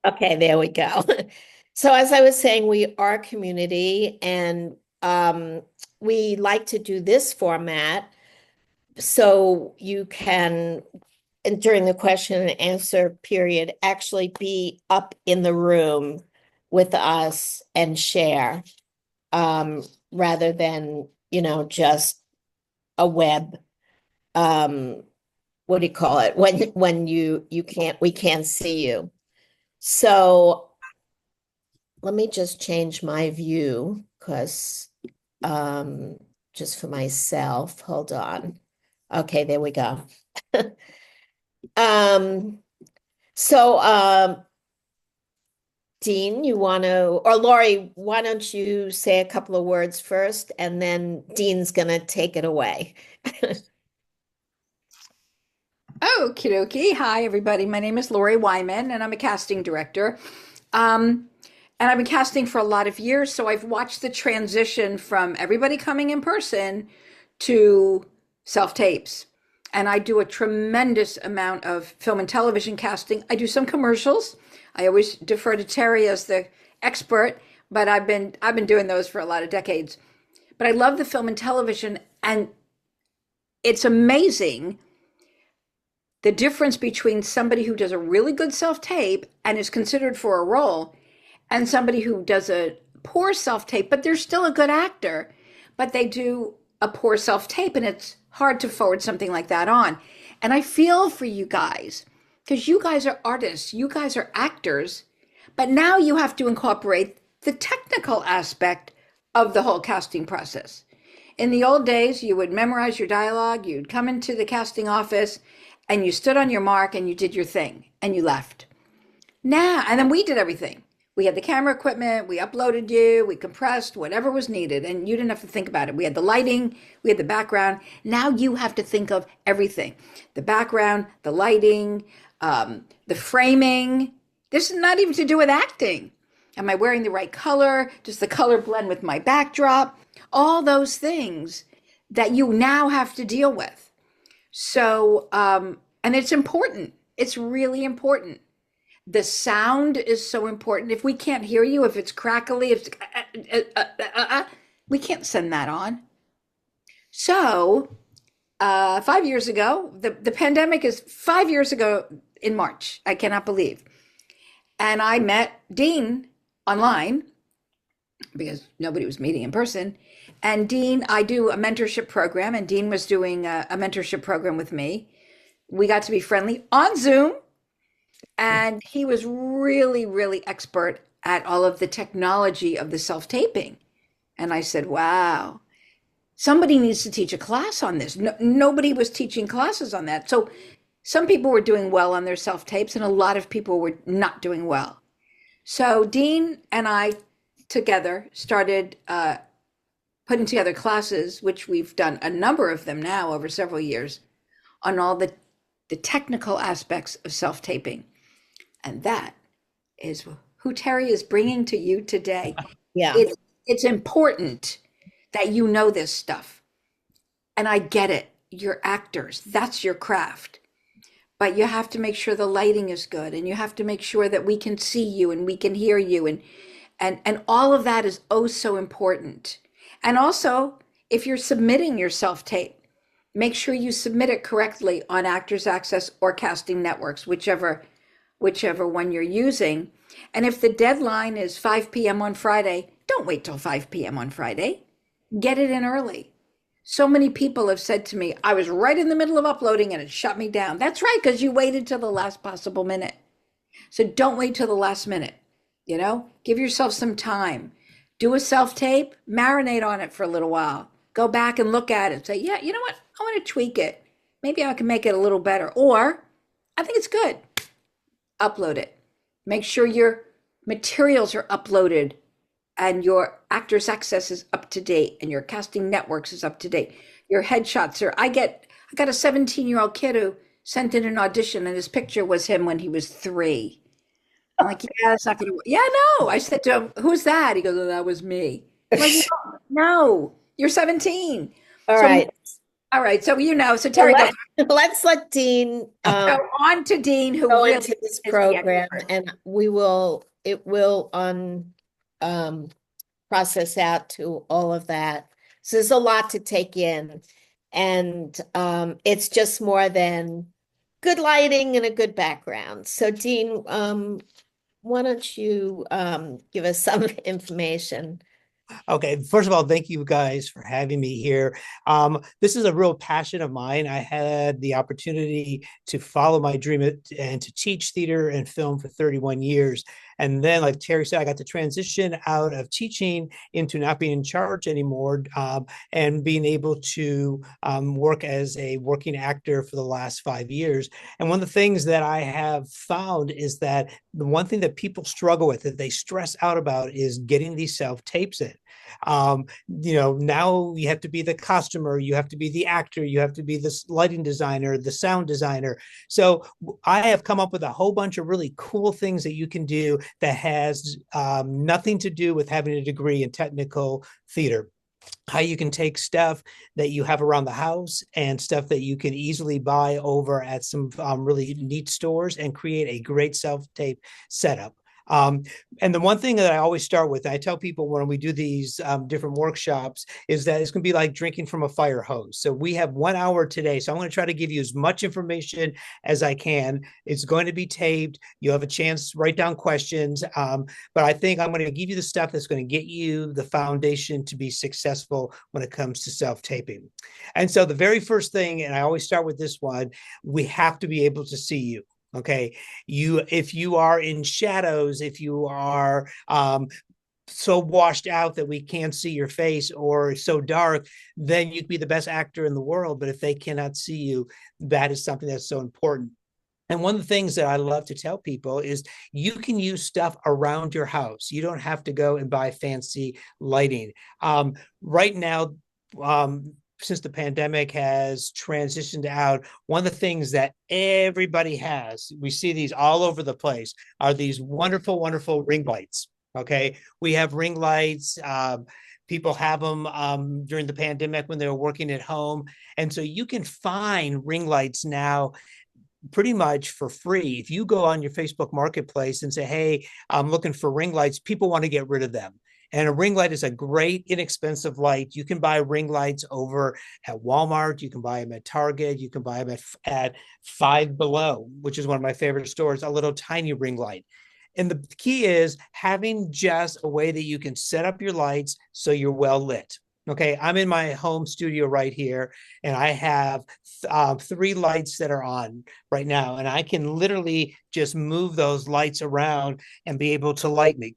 Okay, there we go. So as I was saying, we are a community and we like to do this format so you can, and during the question and answer period, actually be up in the room with us and share um, rather than, just a web, um, what do you call it? When you can't, we can't see you. So let me just change my view because um just for myself. Hold on. Okay, there we go. Um so Dean, you want to, or Lori, why don't you say a couple of words first and then Dean's gonna take it away. Okie dokie. Hi, everybody. My name is Lori Wyman, and I'm a casting director. Um, and I've been casting for a lot of years, so I've watched the transition from everybody coming in person to self-tapes. And I do a tremendous amount of film and television casting. I do some commercials. I always defer to Terry as the expert, but I've been doing those for a lot of decades. But I love the film and television, and it's amazing the difference between somebody who does a really good self tape and is considered for a role and somebody who does a poor self tape, but they're still a good actor, but they do a poor self tape, and it's hard to forward something like that on. And I feel for you guys because you guys are artists, you guys are actors, but now you have to incorporate the technical aspect of the whole casting process. In the old days, you would memorize your dialogue, you'd come into the casting office, and you stood on your mark and you did your thing and you left. Now, and then we did everything. We had the camera equipment, we uploaded you, we compressed whatever was needed, and you didn't have to think about it. We had the lighting, we had the background. Now you have to think of everything: the background, the lighting, the framing. This is not even to do with acting. Am I wearing the right color? Does the color blend with my backdrop? All those things that you now have to deal with. So, and it's important. It's really important. The sound is so important. If we can't hear you, if it's crackly, if we can't send that on. So, 5 years ago, the pandemic is 5 years ago in March. I cannot believe. And I met Dean online because nobody was meeting in person. And Dean, I do a mentorship program, and Dean was doing a mentorship program with me. We got to be friendly on Zoom, and he was really, really expert at all of the technology of the self taping. And I said, wow, somebody needs to teach a class on this. No, nobody was teaching classes on that. So some people were doing well on their self tapes, and a lot of people were not doing well. So Dean and I together started putting together classes, which we've done a number of them now over several years, on all the technical aspects of self taping. And that is who Terry is bringing to you today. Yeah. It's important that you know this stuff. And I get it. You're actors, that's your craft. But you have to make sure the lighting is good, and you have to make sure that we can see you and we can hear you, and all of that is oh so important. And also, if you're submitting your self tape, make sure you submit it correctly on Actors Access or Casting Networks, whichever one you're using. And if the deadline is 5 p.m. on Friday, don't wait till 5 p.m. on Friday. Get it in early. So many people have said to me, I was right in the middle of uploading and it shut me down. That's right, because you waited till the last possible minute. So don't wait till the last minute. Give yourself some time. Do a self tape, marinate on it for a little while. Go back and look at it and say, yeah, you know what? I want to tweak it. Maybe I can make it a little better. Or I think it's good. Upload it. Make sure your materials are uploaded and your Actors Access is up to date and your Casting Networks is up to date. Your headshots are, I got a 17-year-old kid who sent in an audition, and his picture was him when he was 3. I'm like, yeah, that's not gonna work. Yeah, no. I said to him, who's that? He goes, oh, that was me. I'm like, no, no, you're 17. All So right. All right. So, so Well, Terry goes, let's let Dean so on to Dean, who go really into this is the program, expert. and it will um, process out to all of that. So there's a lot to take in. And it's just more than good lighting and a good background. So Dean, why don't you give us some information? Okay, first of all, thank you guys for having me here. This is a real passion of mine. I had the opportunity to follow my dream and to teach theater and film for 31 years. And then, like Terry said, I got to transition out of teaching into not being in charge anymore, and being able to work as a working actor for the last 5 years. And one of the things that I have found is that the one thing that people struggle with, that they stress out about, is getting these self tapes in. Now you have to be the costumer, you have to be the actor, you have to be the lighting designer, the sound designer. So I have come up with a whole bunch of really cool things that you can do that has nothing to do with having a degree in technical theater. How you can take stuff that you have around the house and stuff that you can easily buy over at some really neat stores and create a great self-tape setup. Um, and the one thing that I always start with, I tell people when we do these different workshops, is that it's going to be like drinking from a fire hose. So we have 1 hour today. So I'm going to try to give you as much information as I can. It's going to be taped. You'll have a chance to write down questions. But I think I'm going to give you the stuff that's going to get you the foundation to be successful when it comes to self-taping. And so the very first thing, and I always start with this one, we have to be able to see you. Okay. If you are in shadows, if you are so washed out that we can't see your face, or so dark, then you could be the best actor in the world. But if they cannot see you, that is something that's so important. And one of the things that I love to tell people is you can use stuff around your house. You don't have to go and buy fancy lighting. Right now, since the pandemic has transitioned out, one of the things that everybody has, we see these all over the place, are these wonderful, wonderful ring lights. Okay. We have ring lights. People have them during the pandemic when they were working at home. And so you can find ring lights now pretty much for free. If you go on your Facebook marketplace and say, hey, I'm looking for ring lights, people want to get rid of them. And a ring light is a great, inexpensive light. You can buy ring lights over at Walmart. You can buy them at Target. You can buy them at Five Below, which is one of my favorite stores, a little tiny ring light. And the key is having just a way that you can set up your lights so you're well lit. Okay, I'm in my home studio right here, and I have 3 lights that are on right now, and I can literally just move those lights around and be able to light me.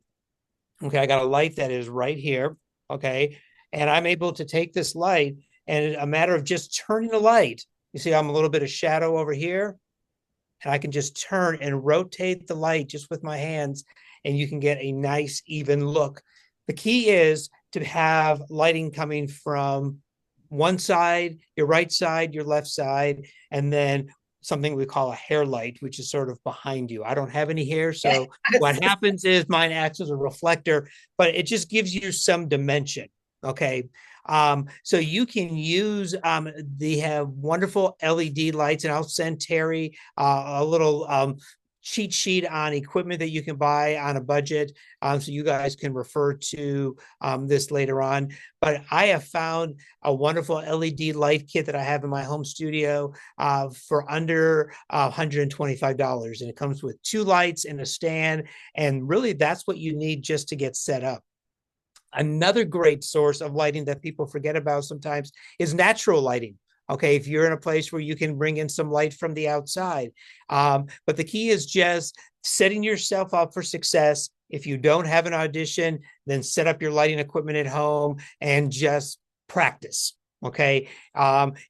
Okay, I got a light that is right here. Okay, and I'm able to take this light, and a matter of just turning the light, you see, I'm a little bit of shadow over here, and I can just turn and rotate the light just with my hands, and you can get a nice even look. The key is to have lighting coming from one side, your right side, your left side, and then something we call a hair light, which is sort of behind you. I don't have any hair, so what happens is mine acts as a reflector, but it just gives you some dimension. Okay. So you can use, they have wonderful LED lights, and I'll send Terry a little cheat sheet on equipment that you can buy on a budget, so you guys can refer to this later on. But I have found a wonderful LED light kit that I have in my home studio for under $125. And it comes with 2 lights and a stand. And really, that's what you need just to get set up. Another great source of lighting that people forget about sometimes is natural lighting. Okay, if you're in a place where you can bring in some light from the outside. But the key is just setting yourself up for success. If you don't have an audition, then set up your lighting equipment at home and just practice. Okay.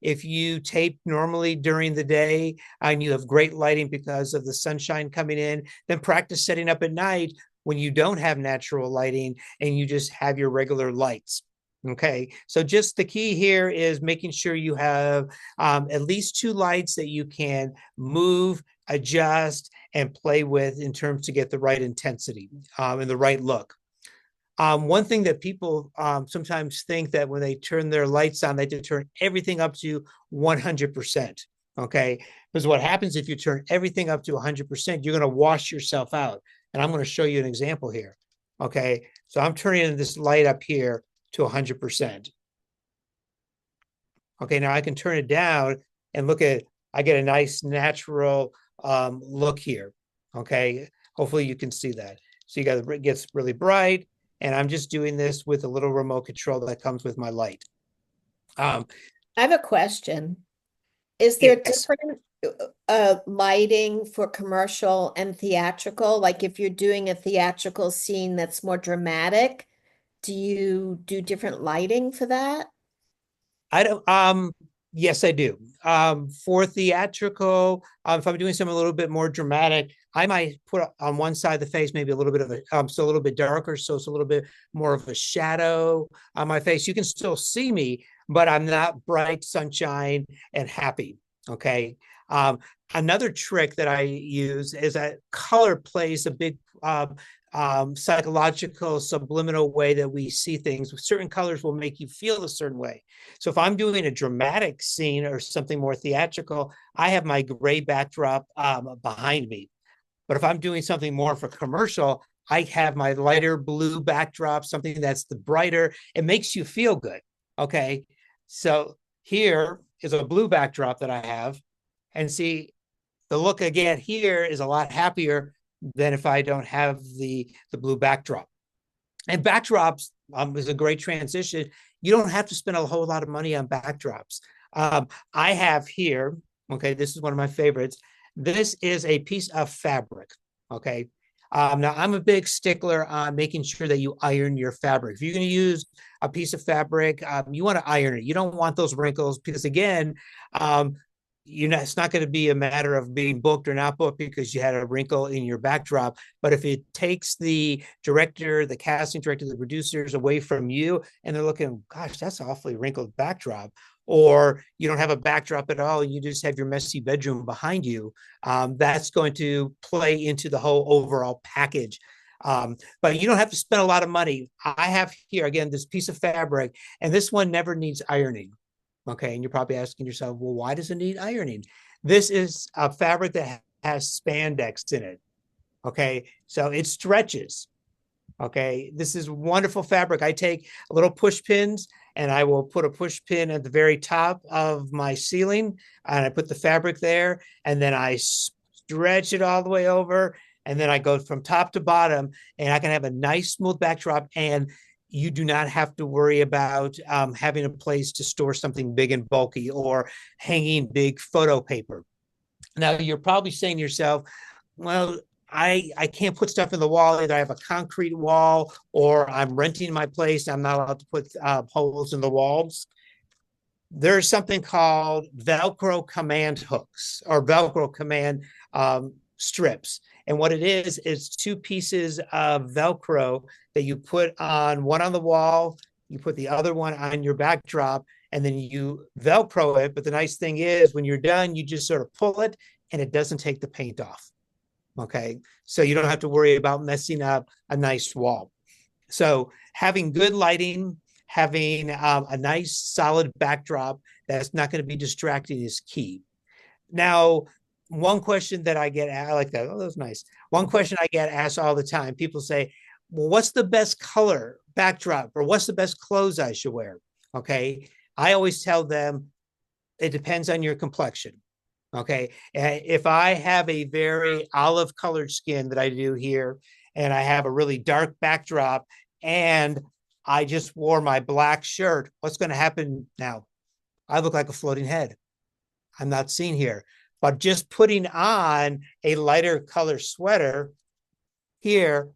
If you tape normally during the day and you have great lighting because of the sunshine coming in, then practice setting up at night when you don't have natural lighting and you just have your regular lights. Okay, so just the key here is making sure you have at least 2 lights that you can move, adjust, and play with in terms to get the right intensity and the right look. One thing that people sometimes think that when they turn their lights on, they have to turn everything up to 100%. Okay. Because what happens if you turn everything up to 100%, you're going to wash yourself out. And I'm going to show you an example here. Okay. So I'm turning this light up here to 100%. Okay. Now I can turn it down and look at, I get a nice natural look here. Okay. Hopefully you can see that. So you got it gets really bright. And I'm just doing this with a little remote control that comes with my light. I have a question. Is there Yes. different lighting for commercial and theatrical? Like if you're doing a theatrical scene that's more dramatic, do you do different lighting for that? I don't yes, I do. For theatrical, if I'm doing something a little bit more dramatic, I might put on one side of the face maybe a little bit of a so a little bit darker, so it's a little bit more of a shadow on my face. You can still see me, but I'm not bright sunshine and happy. Okay. Um, Another trick that I use is that color plays a big psychological subliminal way that we see things. Certain colors will make you feel a certain way. So if I'm doing a dramatic scene or something more theatrical, I have my gray backdrop behind me. But if I'm doing something more for commercial, I have my lighter blue backdrop, something that's the brighter. It makes you feel good. Okay. So here is a blue backdrop that I have. And see, the look I get here is a lot happier than if I don't have the blue backdrop. And backdrops is a great transition. You don't have to spend a whole lot of money on backdrops. I have here, okay, this is one of my favorites. This is a piece of fabric, okay? Now, I'm a big stickler on making sure that you iron your fabric. If you're going to use a piece of fabric, you want to iron it. You don't want those wrinkles because, again, it's not going to be a matter of being booked or not booked because you had a wrinkle in your backdrop. But if it takes the director, the casting director, the producers away from you and they're looking, gosh, that's an awfully wrinkled backdrop, or you don't have a backdrop at all, you just have your messy bedroom behind you, that's going to play into the whole overall package. But you don't have to spend a lot of money. I have here, again, this piece of fabric, and this one never needs ironing. Okay, and you're probably asking yourself, well, why does it need ironing? This is a fabric that has spandex in it. Okay, so it stretches. Okay, this is wonderful fabric. I take a little push pins and I will put a push pin at the very top of my ceiling and I put the fabric there and then I stretch it all the way over and then I go from top to bottom and I can have a nice smooth backdrop and you do not have to worry about having a place to store something big and bulky or hanging big photo paper. Now, you're probably saying to yourself, well, I can't put stuff in the wall. Either I have a concrete wall or I'm renting my place. I'm not allowed to put holes in the walls. There's something called Velcro command hooks or Velcro command strips. And what it is two pieces of Velcro that you put on one on the wall, you put the other one on your backdrop, and then you Velcro it. But the nice thing is when you're done, you just sort of pull it and it doesn't take the paint off. Okay. So you don't have to worry about messing up a nice wall. So having good lighting, having a nice solid backdrop that's not going to be distracting is key. Now, one question that I get, I like that. Oh, that was nice. One question I get asked all the time, people say, well, what's the best color backdrop or what's the best clothes I should wear? Okay. I always tell them it depends on your complexion. Okay. If I have a very olive colored skin that I do here, and I have a really dark backdrop, and I just wore my black shirt, what's going to happen now? I look like a floating head. I'm not seen here. But just putting on a lighter color sweater here,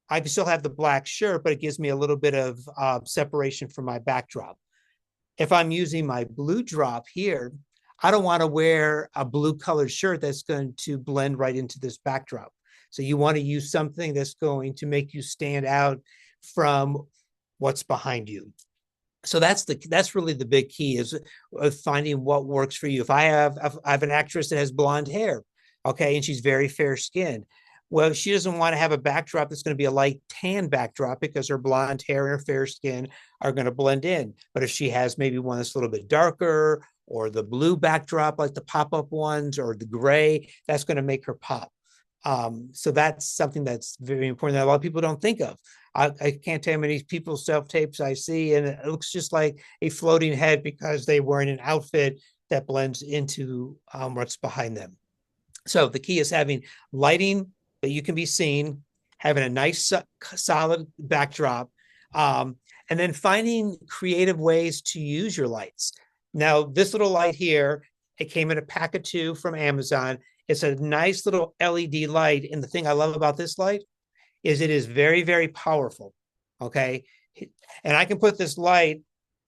I can still have the black shirt, but it gives me a little bit of separation from my backdrop. If I'm using my blue drop here, I don't want to wear a blue colored shirt that's going to blend right into this backdrop. So you want to use something that's going to make you stand out from what's behind you. So that's really the big key is finding what works for you. If I have an actress that has blonde hair, okay, and she's very fair skinned, Well, she doesn't want to have a backdrop that's going to be a light tan backdrop because her blonde hair and her fair skin are going to blend in. But if she has maybe one that's a little bit darker, or the blue backdrop like the pop-up ones, or the gray, that's going to make her pop. So that's something that's very important that a lot of people don't think of. I can't tell you how many people's self-tapes I see, and it looks just like a floating head because they were in an outfit that blends into what's behind them. So the key is having lighting that you can be seen, having a nice solid backdrop, and then finding creative ways to use your lights. Now, this little light here, it came in a pack of 2 from Amazon. It's a nice little LED light. And the thing I love about this light is it is very, very powerful. Okay. And I can put this light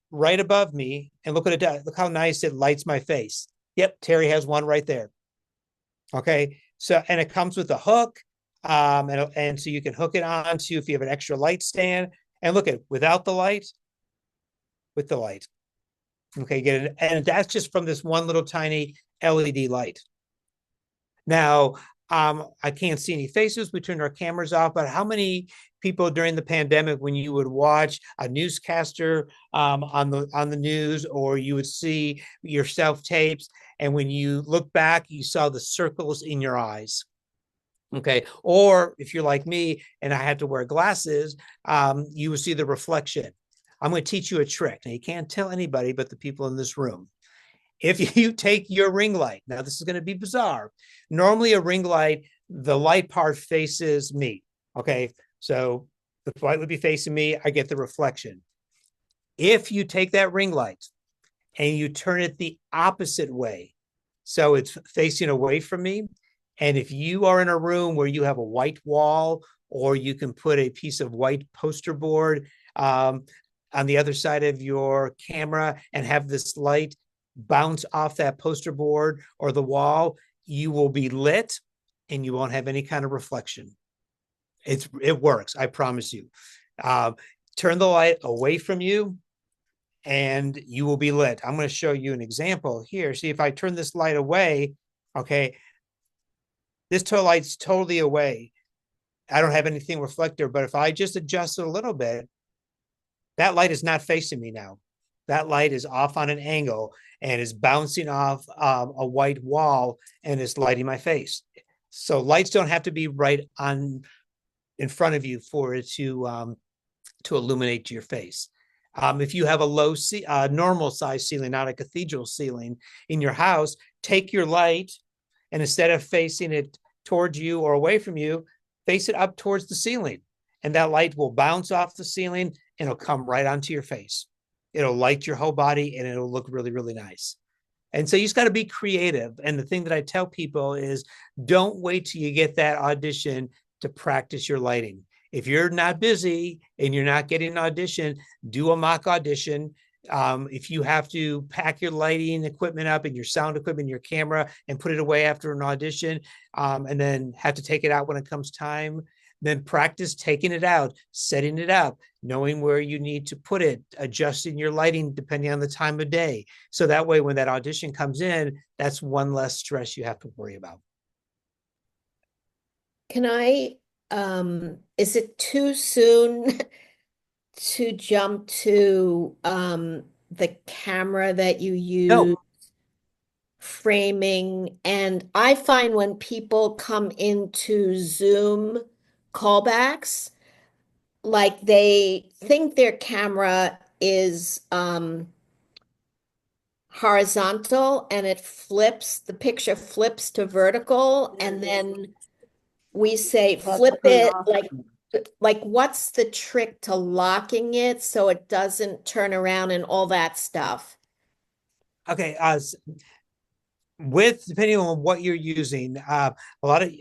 right above me and look at it. Look how nice it lights my face. Yep. Terry has one right there. Okay. So, and it comes with a hook. And so you can hook it onto if you have an extra light stand. And look at without the light, with the light. Okay, get it. And that's just from this one little tiny LED light. Now, I can't see any faces. We turned our cameras off, but how many people during the pandemic, when you would watch a newscaster on the news, or you would see your self tapes, and when you look back, you saw the circles in your eyes. Okay, or if you're like me and I had to wear glasses, you would see the reflection. I'm going to teach you a trick. Now, you can't tell anybody but the people in this room. If you take your ring light, now this is going to be bizarre. Normally a ring light, the light part faces me. Okay, so the light would be facing me. I get the reflection. If you take that ring light and you turn it the opposite way, so it's facing away from me, and if you are in a room where you have a white wall, or you can put a piece of white poster board on the other side of your camera and have this light bounce off that poster board or the wall, you will be lit and you won't have any kind of reflection. It works, I promise you. Turn the light away from you and you will be lit. I'm going to show you an example here. See, if I turn this light away, okay, this light's totally away. I don't have anything reflector, but if I just adjust it a little bit, that light is not facing me now. That light is off on an angle and is bouncing off a white wall and is lighting my face. So lights don't have to be right on in front of you for it to illuminate your face. If you have a normal size ceiling, not a cathedral ceiling in your house, take your light and instead of facing it towards you or away from you, face it up towards the ceiling. And that light will bounce off the ceiling and it'll come right onto your face. It'll light your whole body and it'll look really, really nice. And so you just got to be creative. And the thing that I tell people is don't wait till you get that audition to practice your lighting. If you're not busy and you're not getting an audition, do a mock audition. If you have to pack your lighting equipment up and your sound equipment, your camera, and put it away after an audition, and then have to take it out when it comes time, then practice taking it out, setting it up, knowing where you need to put it, adjusting your lighting depending on the time of day. So that way, when that audition comes in, that's one less stress you have to worry about. Can I, is it too soon to jump to the camera that you use, No, framing? And I find when people come into Zoom callbacks, like they think their camera is horizontal and it flips, the picture flips to vertical, and then we say flip it like what's the trick to locking it so it doesn't turn around and all that stuff? okay. Depending on what you're using, a lot of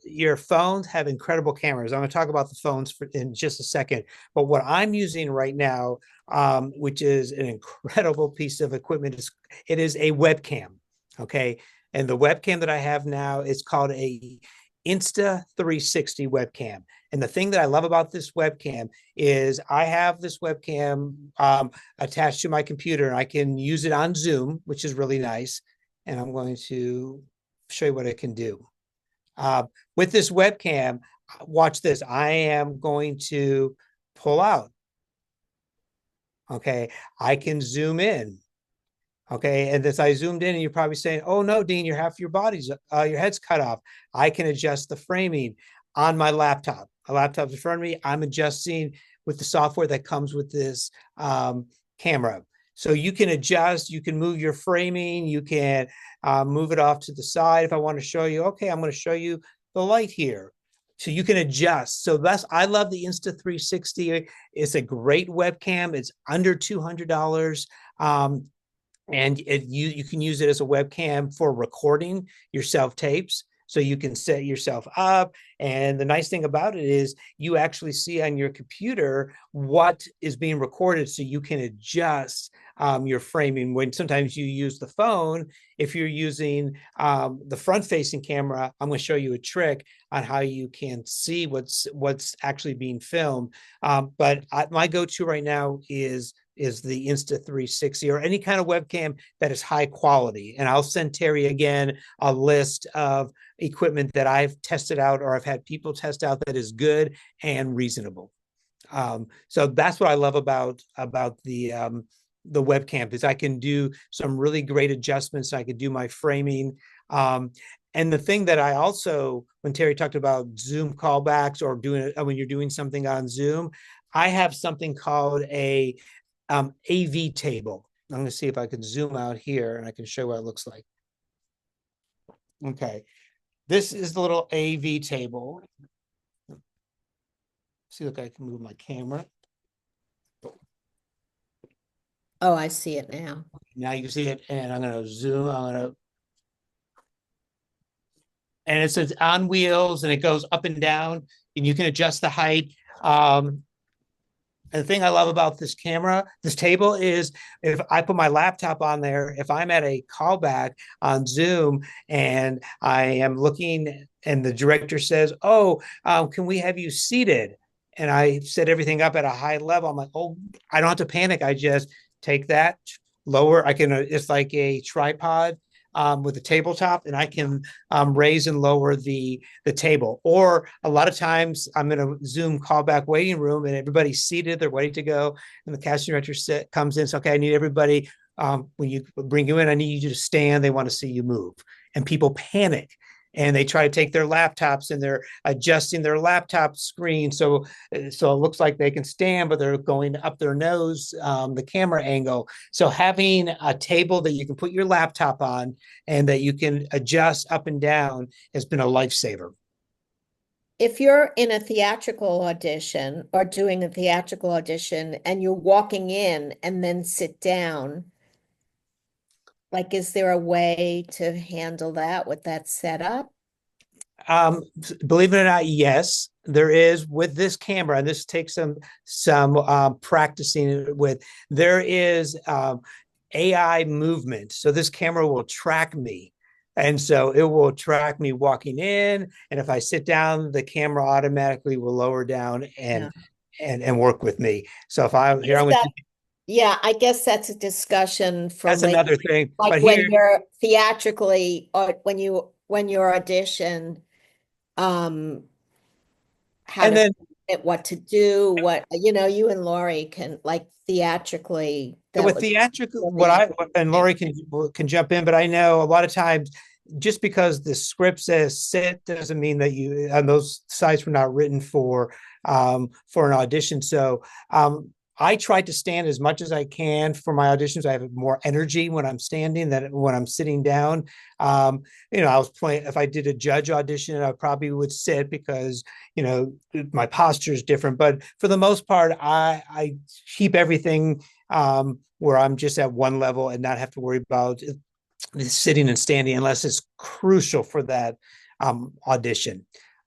your phones have incredible cameras. I'm going to talk about the phones in just a second, but what I'm using right now, which is an incredible piece of equipment, it is a webcam. Okay, and the webcam that I have now is called a Insta360 webcam. And the thing that I love about this webcam is I have this webcam attached to my computer, and I can use it on Zoom, which is really nice. And I'm going to show you what it can do. With this webcam, watch this. I am going to pull out. Okay, I can zoom in. Okay, and as I zoomed in, and you're probably saying, "Oh no, Dean, you're half your body's your head's cut off." I can adjust the framing on my laptop. A laptop's in front of me. I'm adjusting with the software that comes with this camera. So you can adjust. You can move your framing. You can move it off to the side if I want to show you. Okay, I'm going to show you the light here. So you can adjust. So I love the Insta360. It's a great webcam. It's under $200. And you can use it as a webcam for recording your self tapes. So you can set yourself up. And the nice thing about it is you actually see on your computer what is being recorded, so you can adjust your framing. When sometimes you use the phone, if you're using the front-facing camera, I'm going to show you a trick on how you can see what's actually being filmed. But my go-to right now is the Insta360 or any kind of webcam that is high quality. And I'll send Terry again a list of equipment that I've tested out or I've had people test out that is good and reasonable. So that's what I love about the webcam, is I can do some really great adjustments. I can do my framing. And the thing that I also, when Terry talked about Zoom callbacks or when you're doing something on Zoom, I have something called a AV table. I'm going to see if I can zoom out here and I can show what it looks like. Okay. This is the little AV table. See, look, I can move my camera. Oh, I see it now. Now you can see it, and I'm going to zoom. And it says on wheels, and it goes up and down, and you can adjust the height. And the thing I love about this table, is if I put my laptop on there, if I'm at a callback on Zoom and I am looking and the director says, "Oh, can we have you seated?" And I set everything up at a high level, I'm like, "Oh, I don't have to panic. I just take that, lower. It's like a tripod with a tabletop, and I can raise and lower the table." Or a lot of times I'm in a Zoom callback waiting room and everybody's seated, they're ready to go, and the casting director comes in, says, "Okay, I need everybody. When you bring you in, I need you to stand. They want to see you move." And people panic and they try to take their laptops and they're adjusting their laptop screen so it looks like they can stand, but they're going up their nose, the camera angle. So having a table that you can put your laptop on and that you can adjust up and down has been a lifesaver. If you're in a theatrical audition or doing a theatrical audition and you're walking in and then sit down, like, is there a way to handle that with that setup? Um, Believe it or not, yes, there is with this camera, and this takes some practicing with. There is AI movement, so this camera will track me, and so it will track me walking in, and if I sit down, the camera automatically will lower down Yeah. and work with me. So if I'm here, Is I'm going that, to. yeah, I guess that's a discussion for That's later. another thing, Like but when here. you're theatrically or when you're audition, how And to then what to do, you and Lori can, like, theatrically, that with would theatrical, really and Lori can jump in, but I know a lot of times just because the script says sit doesn't mean that you, and those sites were not written for an audition. So I try to stand as much as I can for my auditions. I have more energy when I'm standing than when I'm sitting down. I was playing, if I did a judge audition, I probably would sit because, my posture is different. But for the most part, I keep everything where I'm just at one level and not have to worry about sitting and standing unless it's crucial for that audition.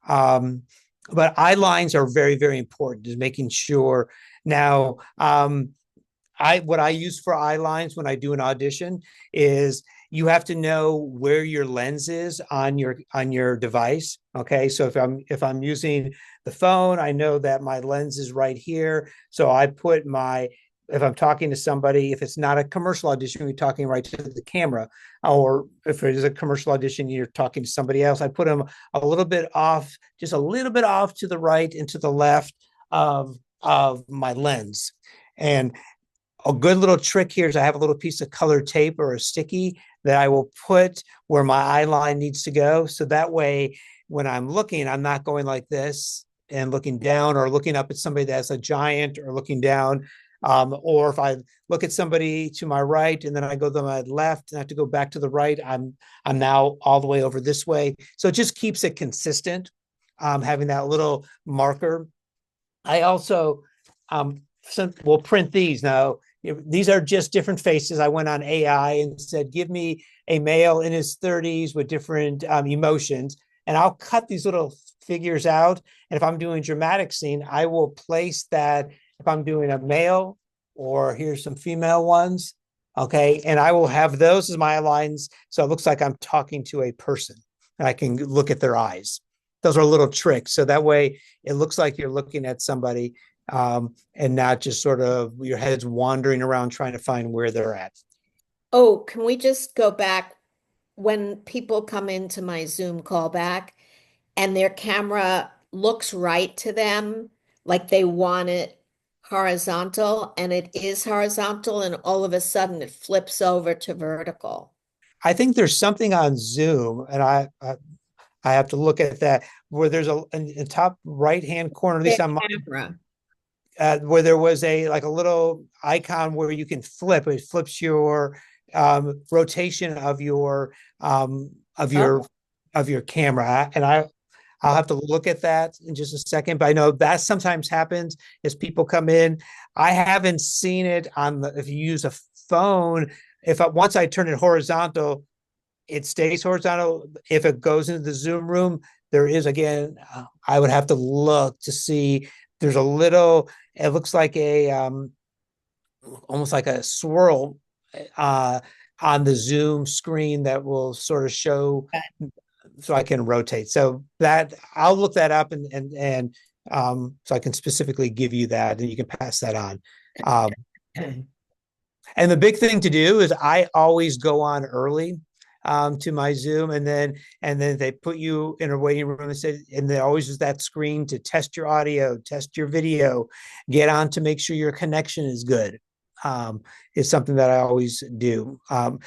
But eye lines are very, very important, is making sure. Now, what I use for eye lines when I do an audition is you have to know where your lens is on your device. Okay, so if I'm using the phone, I know that my lens is right here, so I put my if I'm talking to somebody, if it's not a commercial audition, you're talking right to the camera, or if it is a commercial audition, you're talking to somebody else. I put them a little bit off, just a little bit off to the right and to the left of my lens. And a good little trick here is I have a little piece of colored tape or a sticky that I will put where my eye line needs to go. So that way, when I'm looking, I'm not going like this and looking down or looking up at somebody that's a giant or looking down. Or if I look at somebody to my right and then I go to my left and I have to go back to the right, I'm now all the way over this way. So it just keeps it consistent, having that little marker. I also will print these now. These are just different faces. I went on AI and said, give me a male in his 30s with different emotions. And I'll cut these little figures out. And if I'm doing dramatic scene, I will place that if I'm doing a male or here's some female ones. Okay. And I will have those as my lines. So it looks like I'm talking to a person and I can look at their eyes. Those are little tricks. So that way it looks like you're looking at somebody and not just sort of your head's wandering around trying to find where they're at. Oh, can we just go back when people come into my Zoom callback and their camera looks right to them, like they want it horizontal and it is horizontal, and all of a sudden it flips over to vertical. I think there's something on Zoom, and I have to look at that, where there's in the top right hand corner, at least on my camera. Where there was a like a little icon where you can flip. It flips your rotation of your camera, and I'll have to look at that in just a second. But I know that sometimes happens as people come in. I haven't seen it on if you use a phone. Once I turn it horizontal, it stays horizontal. If it goes into the Zoom room, there is again. I would have to look to see. There's a little. It looks like a almost like a swirl on the Zoom screen that will sort of show, so I can rotate. So that I'll look that up and so I can specifically give you that, and you can pass that on. And the big thing to do is I always go on early to my Zoom, and then they put you in a waiting room and say, and there always is that screen to test your audio, test your video, get on to make sure your connection is good. Is something that I always do. And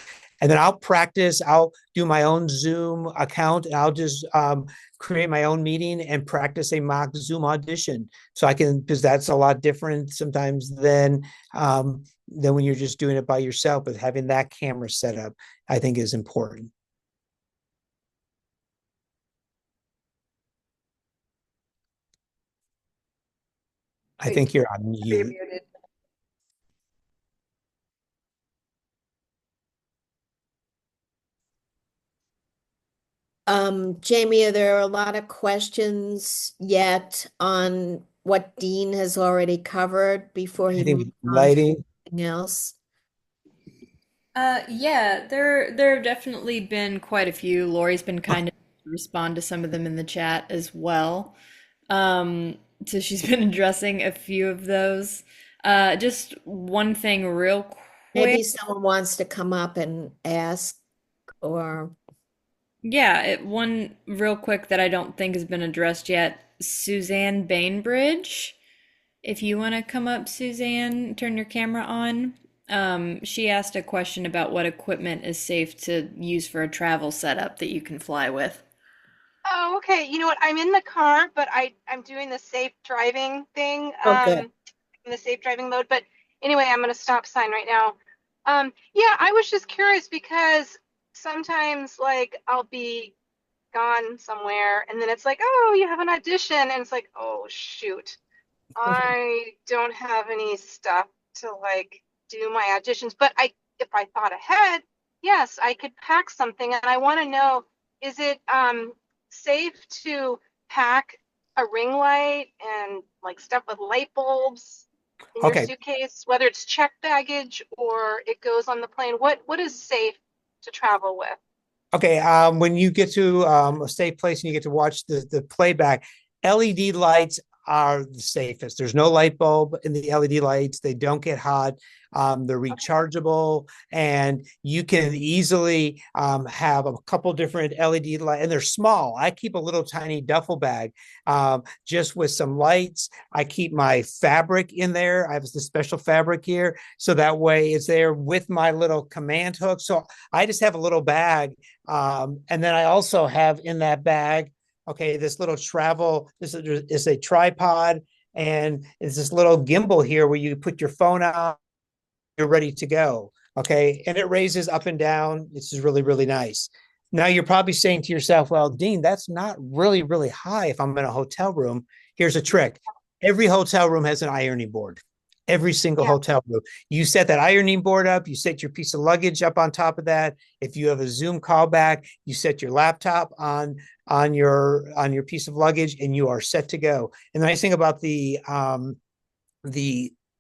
then I'll practice. I'll do my own Zoom account, and I'll just create my own meeting and practice a mock Zoom audition. So I can, because that's a lot different sometimes than when you're just doing it by yourself. But having that camera set up, I think, is important. I think you're on mute. Jamie, are there a lot of questions yet on what Dean has already covered before he moves on to Lighting. something else? Yeah, there have definitely been quite a few. Lori's been kind of respond to some of them in the chat as well. So she's been addressing a few of those. Just one thing real quick. Maybe someone wants to come up and ask, or Yeah, one real quick that I don't think has been addressed yet. Suzanne Bainbridge. If you want to come up, Suzanne, turn your camera on. She asked a question about what equipment is safe to use for a travel setup that you can fly with. Oh, okay. You know what? I'm in the car, but I'm doing the safe driving thing. good. In the safe driving mode. But anyway, I'm gonna stop sign right now. Yeah, I was just curious because sometimes like I'll be gone somewhere and then it's like, oh, you have an audition, and it's like, oh shoot, I don't have any stuff to like do my auditions. But if I thought ahead, yes, I could pack something. And I want to know, is it safe to pack a ring light and like stuff with light bulbs in your suitcase, whether it's checked baggage or it goes on the plane? What is safe to travel with? Okay, when you get to a safe place and you get to watch the playback, LED lights are the safest. There's no light bulb in the LED lights. They don't get hot. They're rechargeable, and you can easily have a couple different LED lights, and they're small. I keep a little tiny duffel bag just with some lights. I keep my fabric in there. I have this special fabric here, so that way it's there with my little command hook. So I just have a little bag, and then I also have in that bag, okay, this little travel. This is a tripod, and it's this little gimbal here where you put your phone on, you're ready to go. Okay. And it raises up and down. This is really, really nice. Now you're probably saying to yourself, well, Dean, that's not really, really high if I'm in a hotel room. Here's a trick. Every hotel room has an ironing board. Every single hotel room. You set that ironing board up, you set your piece of luggage up on top of that. If you have a Zoom call back, you set your laptop on your piece of luggage, and you are set to go. And the nice thing about the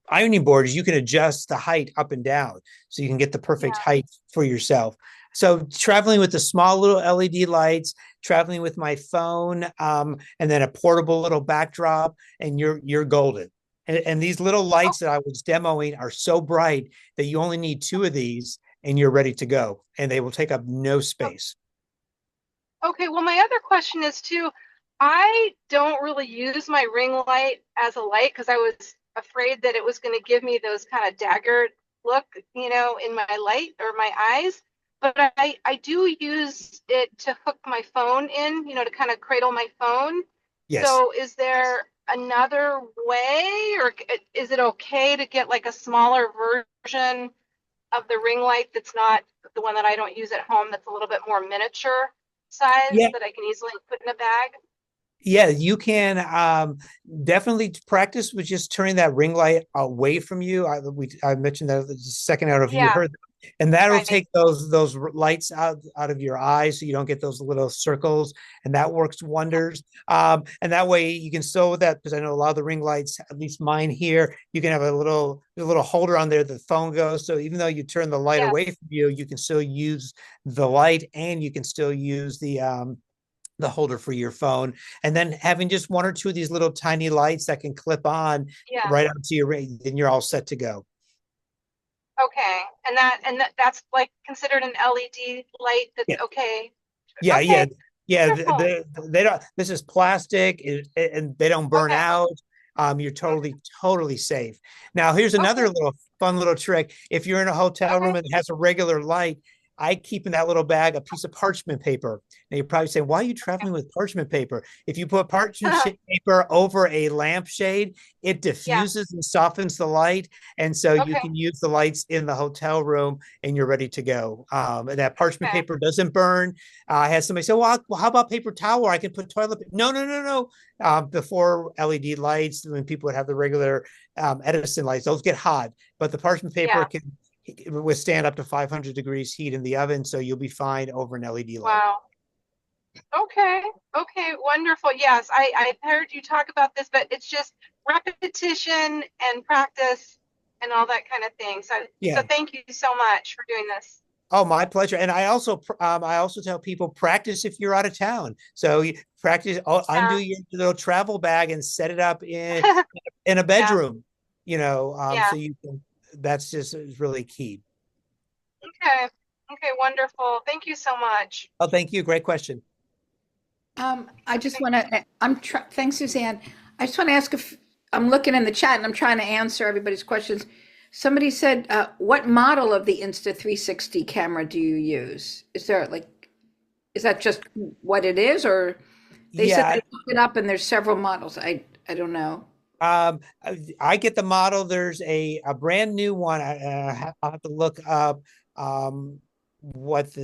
ironing board is you can adjust the height up and down, so you can get the perfect height for yourself. So traveling with the small little LED lights, traveling with my phone, and then a portable little backdrop, and you're golden. And these little lights that I was demoing are so bright that you only need 2 of these, and you're ready to go. And they will take up no space. Okay, well, my other question is too, I don't really use my ring light as a light because I was afraid that it was going to give me those kind of dagger look, in my light or my eyes. But I do use it to hook my phone in, to kind of cradle my phone. Yes. So is there another way, or is it okay to get like a smaller version of the ring light that's not the one that I don't use at home, that's a little bit more miniature size that I can easily put in a bag? Yeah, you can definitely practice with just turning that ring light away from you. I mentioned that a second ago, if you heard, and that'll take those lights out of your eyes, so you don't get those little circles, and that works wonders. And that way you can still, with that, because I know a lot of the ring lights, at least mine here, you can have a little holder on there, the phone goes. So even though you turn the light away from you, you can still use the light, and you can still use the holder for your phone, and then having just 1 or 2 of these little tiny lights that can clip on right onto your ring, then you're all set to go. Okay, and that's like considered an LED light. That's okay. Yeah, okay. They don't. This is plastic, and they don't burn out. You're totally safe. Now, here's another little fun little trick. If you're in a hotel room and it has a regular light, I keep in that little bag a piece of parchment paper. Now you're probably saying, why are you traveling with parchment paper? If you put parchment paper over a lampshade, it diffuses and softens the light. And so you can use the lights in the hotel room, and you're ready to go. And that parchment paper doesn't burn. I had somebody say, well, how about paper towel? I can put toilet paper. No. Before LED lights, when people would have the regular Edison lights, those get hot. But the parchment paper can withstand up to 500 degrees heat in the oven, so you'll be fine over an LED light. Wow. Okay, wonderful. Yes, I've heard you talk about this, but it's just repetition and practice and all that kind of thing. So thank you so much for doing this. Oh, my pleasure. And I also tell people, practice if you're out of town. So you practice, undo your little travel bag and set it up in a bedroom. So you can. That's just really key. Okay, wonderful. Thank you so much. Oh, thank you. Great question. I just want to. Thanks, Suzanne. I just want to ask if I'm looking in the chat and I'm trying to answer everybody's questions. Somebody said, "What model of the Insta360 camera do you use? Is that just what it is, or they said they looked it up and there's several models? I don't know." I get the model. There's a brand new one. I'll have to look up what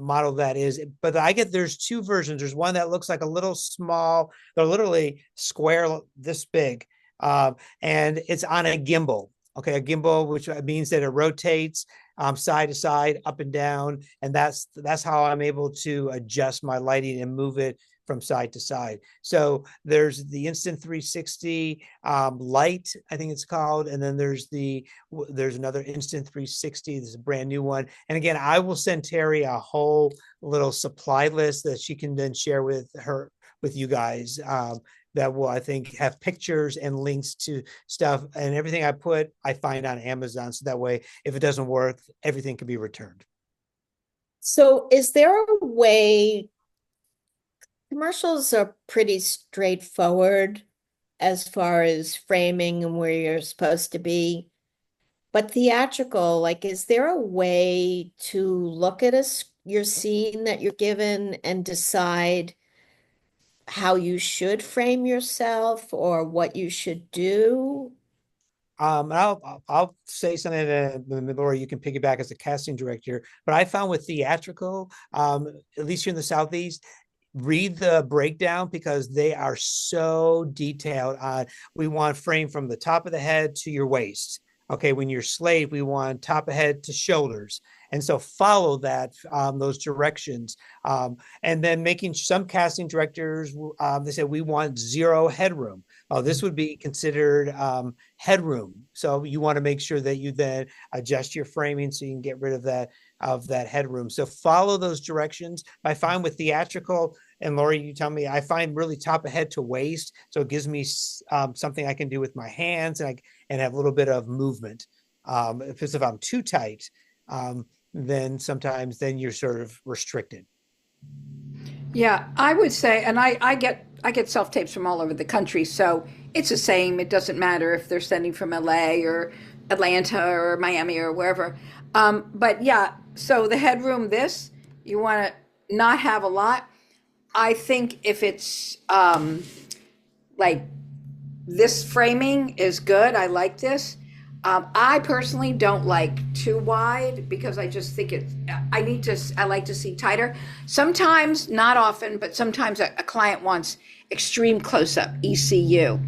model that is. But there's 2 versions. There's one that looks like a little small. They're literally square this big, and it's on a gimbal. Okay, a gimbal, which means that it rotates side to side, up and down, and that's how I'm able to adjust my lighting and move it from side to side. So there's the Instant 360 Lite, I think it's called, and then there's another Instant 360. This is a brand new one. And again, I will send Terry a whole little supply list that she can then share with you guys. that will, I think, have pictures and links to stuff, and everything I put, I find on Amazon. So that way, if it doesn't work, everything can be returned. So is there a way, commercials are pretty straightforward as far as framing and where you're supposed to be. But theatrical, like, is there a way to look at your scene that you're given and decide how you should frame yourself or what you should do? I'll say something that Laura, you can piggyback as a casting director. But I found with theatrical, at least here in the Southeast, read the breakdown because they are so detailed on, we want frame from the top of the head to your waist. Okay, when you're slave, we want top of head to shoulders. And so follow that, those directions. And then making some casting directors, they said, we want zero headroom. Oh, this would be considered headroom. So you want to make sure that you then adjust your framing so you can get rid of that headroom. So follow those directions. I find with theatrical, and Lori, you tell me, I find really top of head to waist. So it gives me something I can do with my hands and have a little bit of movement. If I'm too tight, then sometimes you're sort of restricted. Yeah, I would say, and I get self-tapes from all over the country, so it's the same. It doesn't matter if they're sending from LA or Atlanta or Miami or wherever. But yeah, so the headroom, you want to not have a lot. I think if it's like this framing is good, I like this. I personally don't like too wide because I just think I like to see tighter. Sometimes, not often, but sometimes a client wants extreme close-up, ECU.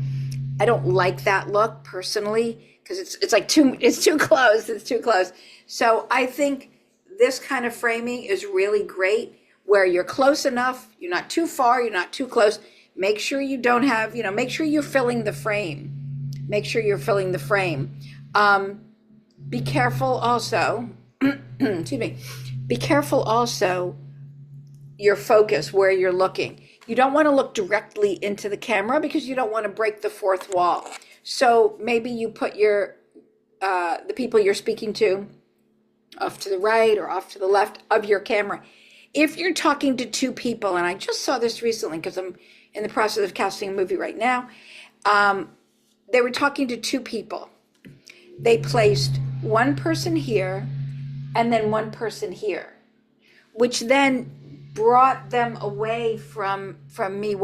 I don't like that look personally because it's too close. It's too close. So I think this kind of framing is really great where you're close enough, you're not too far, you're not too close. Make sure you don't have, make sure you're filling the frame. Make sure you're filling the frame. Be careful also, excuse me, be careful also your focus where you're looking. You don't want to look directly into the camera because you don't want to break the fourth wall. So maybe you put the people you're speaking to off to the right or off to the left of your camera. If you're talking to two people, and I just saw this recently because I'm in the process of casting a movie right now, they were talking to two people. They placed one person here and then one person here, which then brought them away from me.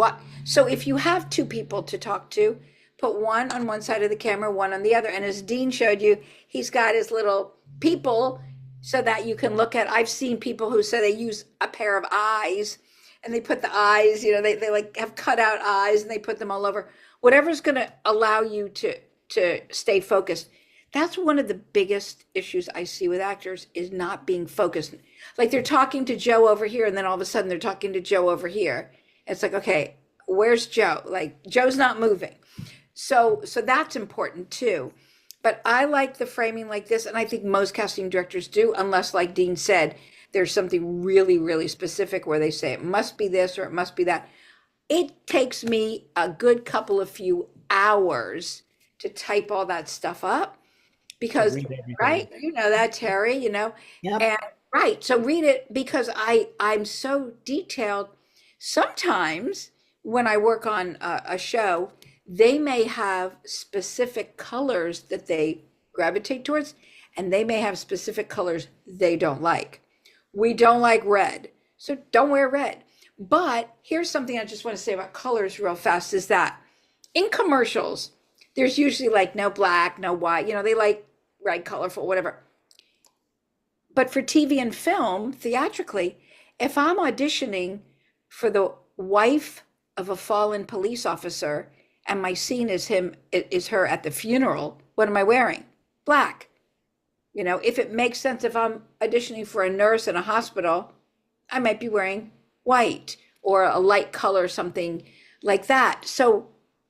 So if you have two people to talk to, put one on one side of the camera, one on the other. And as Dean showed you, he's got his little people so that you can look at. I've seen people who say they use a pair of eyes and they put the eyes, they like have cut out eyes and they put them all over. Whatever's going to allow you to stay focused. That's one of the biggest issues I see with actors is not being focused. Like they're talking to Joe over here and then all of a sudden they're talking to Joe over here. It's like, okay, where's Joe? Like Joe's not moving. So that's important too. But I like the framing like this, and I think most casting directors do, unless, like Dean said, there's something really, really specific where they say it must be this or it must be that. It takes me a good couple of few hours to type all that stuff up because, right? You know that, Terry, Yep. and right. So read it because I'm so detailed. Sometimes when I work on a show, they may have specific colors that they gravitate towards, and they may have specific colors they don't like. We don't like red, so don't wear red. But here's something I just want to say about colors real fast is that in commercials, there's usually like no black, no white, they like red, colorful, whatever. But for TV and film, theatrically, if I'm auditioning for the wife of a fallen police officer and my scene is her at the funeral, what am I wearing? Black. If it makes sense, if I'm auditioning for a nurse in a hospital, I might be wearing white or a light color, something like that. So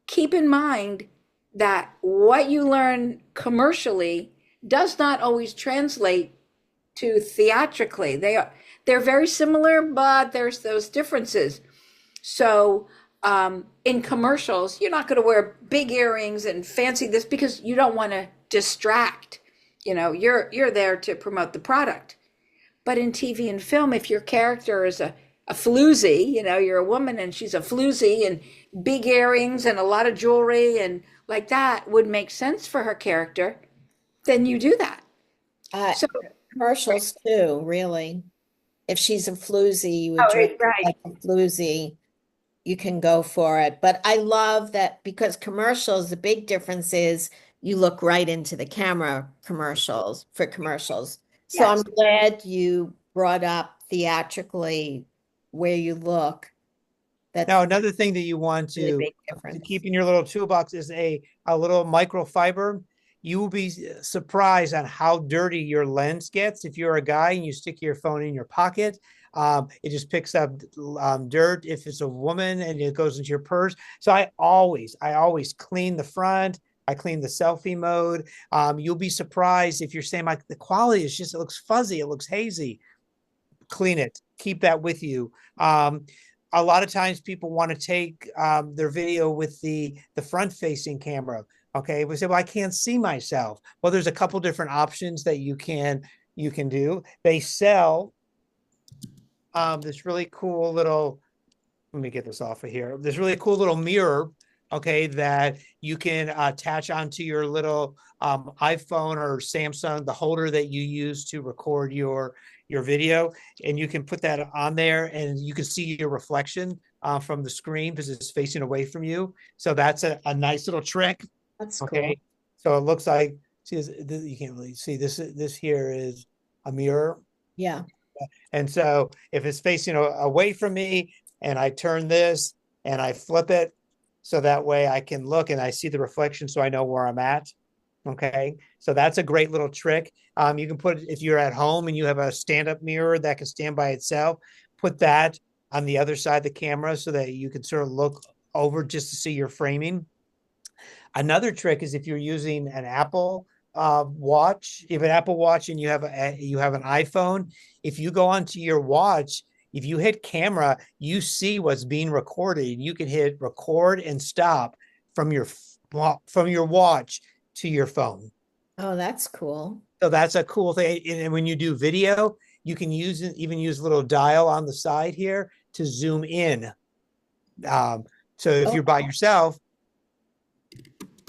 keep in mind that what you learn commercially does not always translate to theatrically. They're very similar, but there's those differences. So In commercials, you're not going to wear big earrings and fancy this because you don't want to distract. You're there to promote the product. But in TV and film, if your character is a floozy, you're a woman and she's a floozy and big earrings and a lot of jewelry and like that would make sense for her character, then you do that. Uh, So, Commercials too, really. If she's a floozy, you would oh, dress right. like a floozy, you can go for it. But I love that because commercials, the big difference is you look right into the camera for commercials. So I'm Yes. glad you brought up theatrically where you look. Now, That's another thing that you want really to big difference. keep in your little toolbox is a little microfiber. You will be surprised on how dirty your lens gets. If you're a guy and you stick your phone in your pocket, it just picks up dirt. If it's a woman and it goes into your purse. So I always clean the front. I clean the selfie mode. You'll be surprised if you're saying like the quality is just, it looks fuzzy, it looks hazy. Clean it, keep that with you. A lot of times people want to take their video with the front facing camera. Okay, we say, well, I can't see myself. Well, there's a couple different options that you can do. They sell this really cool little, let me get this off of here, this really cool little mirror, okay, that you can attach onto your little iPhone or Samsung, the holder that you use to record your video, and you can put that on there and you can see your reflection from the screen because it's facing away from you. So that's a nice little trick. That's cool. Okay, so it looks like, see, you can't really see this here is a mirror. Yeah. And so if it's facing away from me and I turn this and I flip it, so that way I can look and I see the reflection so I know where I'm at. Okay. So that's a great little trick. You can put, if you're at home and you have a stand-up mirror that can stand by itself, put that on the other side of the camera so that you can sort of look over just to see your framing. Another trick is if you're using an Apple watch, if an Apple Watch and you have an iPhone, if you go onto your watch, if you hit camera, you see what's being recorded. You can hit record and stop from your watch to your phone. Oh, that's cool. So that's a cool thing. And when you do video, you can even use a little dial on the side here to zoom in. So if Oh, you're by yourself,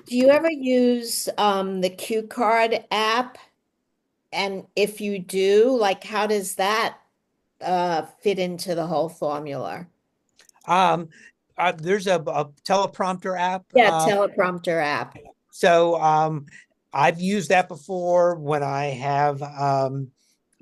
do you ever use the Q Card app? And if you do, like, how does that fit into the whole formula? um, there's a teleprompter app. Yeah, teleprompter app. So I've used that before when I have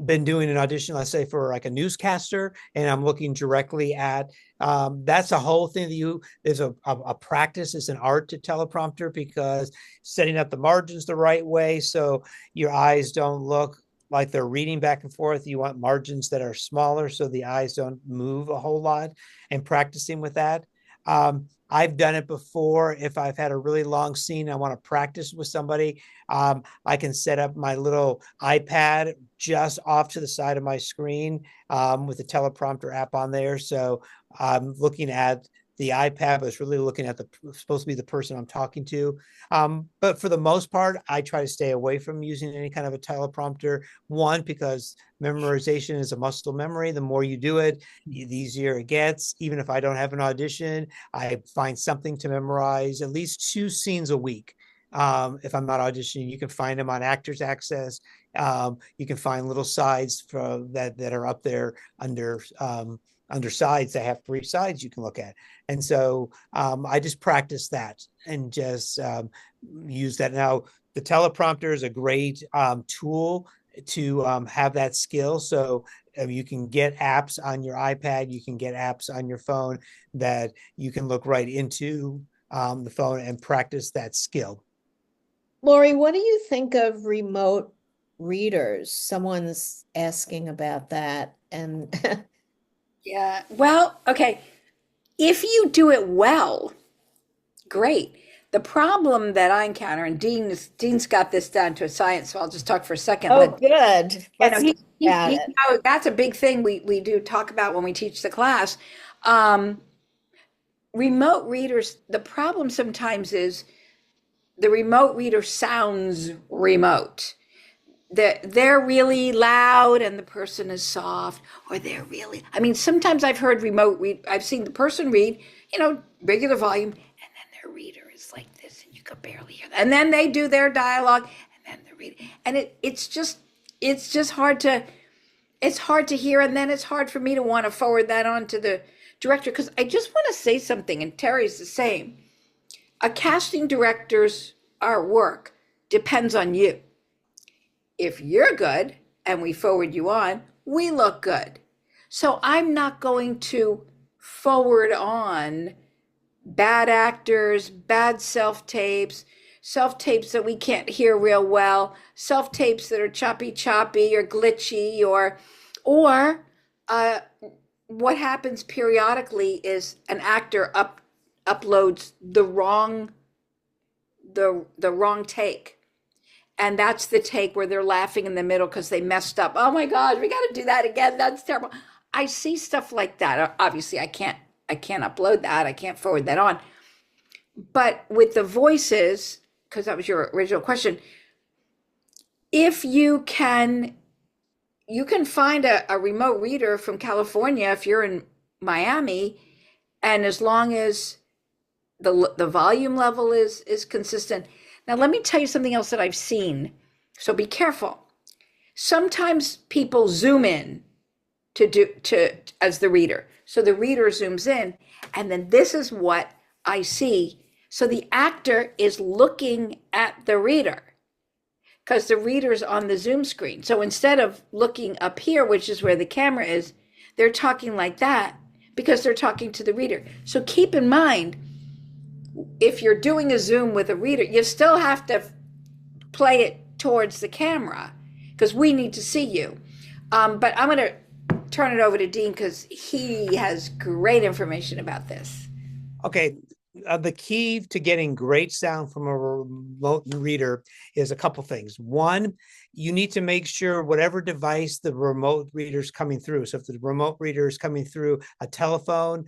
been doing an audition, let's say for like a newscaster, and I'm looking directly at. That's a whole thing that there's a practice, it's an art to teleprompter because setting up the margins the right way so your eyes don't look like they're reading back and forth. You want margins that are smaller so the eyes don't move a whole lot, and practicing with that. I've done it before. If I've had a really long scene, I want to practice with somebody. I can set up my little iPad just off to the side of my screen with the teleprompter app on there. So I'm looking at the iPad, but it's really looking at supposed to be the person I'm talking to. But for the most part, I try to stay away from using any kind of a teleprompter. One, because memorization is a muscle memory. The more you do it, the easier it gets. Even if I don't have an audition, I find something to memorize at least 2 scenes a week. If I'm not auditioning, you can find them on Actors Access. You can find little sides that are up there under sides. They have 3 sides you can look at. And so I just practice that and just use that. Now, the teleprompter is a great tool to have that skill. So you can get apps on your iPad, you can get apps on your phone that you can look right into the phone and practice that skill. Lori, what do you think of remote readers? Someone's asking about that. And Yeah. Well, okay. If you do it well, great. The problem that I encounter, and Dean's got this down to a science, so I'll just talk for a second. oh, good. Yeah, Let's no, talk about it. that's a big thing we do talk about when we teach the class. Um, remote readers, the problem sometimes is the remote reader sounds remote. They're really loud and the person is soft, or they're really, I mean, sometimes I've heard I've seen the person read, regular volume, and then their reader is like this and you could barely hear that. And then they do their dialogue and then the reading. And it's just it's hard to hear. And then it's hard for me to want to forward that on to the director, because I just want to say something, and Terry's the same. A casting director's artwork depends on you. If you're good and we forward you on, we look good. So I'm not going to forward on bad actors, bad self-tapes that we can't hear real well, self-tapes that are choppy or glitchy, or what happens periodically is an actor uploads the wrong take. And that's the take where they're laughing in the middle because they messed up. Oh my God, we got to do that again. That's terrible. I see stuff like that. Obviously, I can't upload that. I can't forward that on. But with the voices, because that was your original question, if you can find a remote reader from California if you're in Miami, and as long as the volume level is consistent. Now, let me tell you something else that I've seen. So be careful. Sometimes people zoom in as the reader. So the reader zooms in, and then this is what I see. So the actor is looking at the reader because the reader's on the Zoom screen. So instead of looking up here, which is where the camera is, they're talking like that because they're talking to the reader. So keep in mind, if you're doing a Zoom with a reader, you still have to play it towards the camera because we need to see you. But I'm going to turn it over to Dean because he has great information about this. Okay. The key to getting great sound from a remote reader is a couple things. One, you need to make sure whatever device the remote reader is coming through. So if the remote reader is coming through a telephone,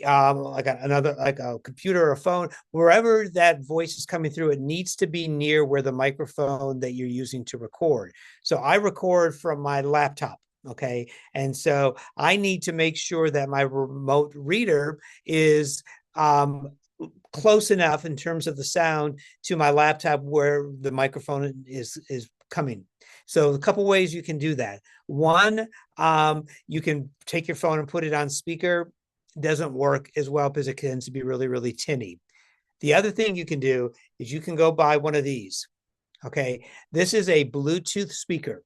like a computer or a phone, wherever that voice is coming through, it needs to be near where the microphone that you're using to record. So I record from my laptop. Okay. And so I need to make sure that my remote reader is close enough in terms of the sound to my laptop where the microphone is coming. So a couple ways you can do that. One, you can take your phone and put it on speaker. It doesn't work as well because it tends to be really, really tinny. The other thing you can do is you can go buy one of these. Okay. This is a Bluetooth speaker.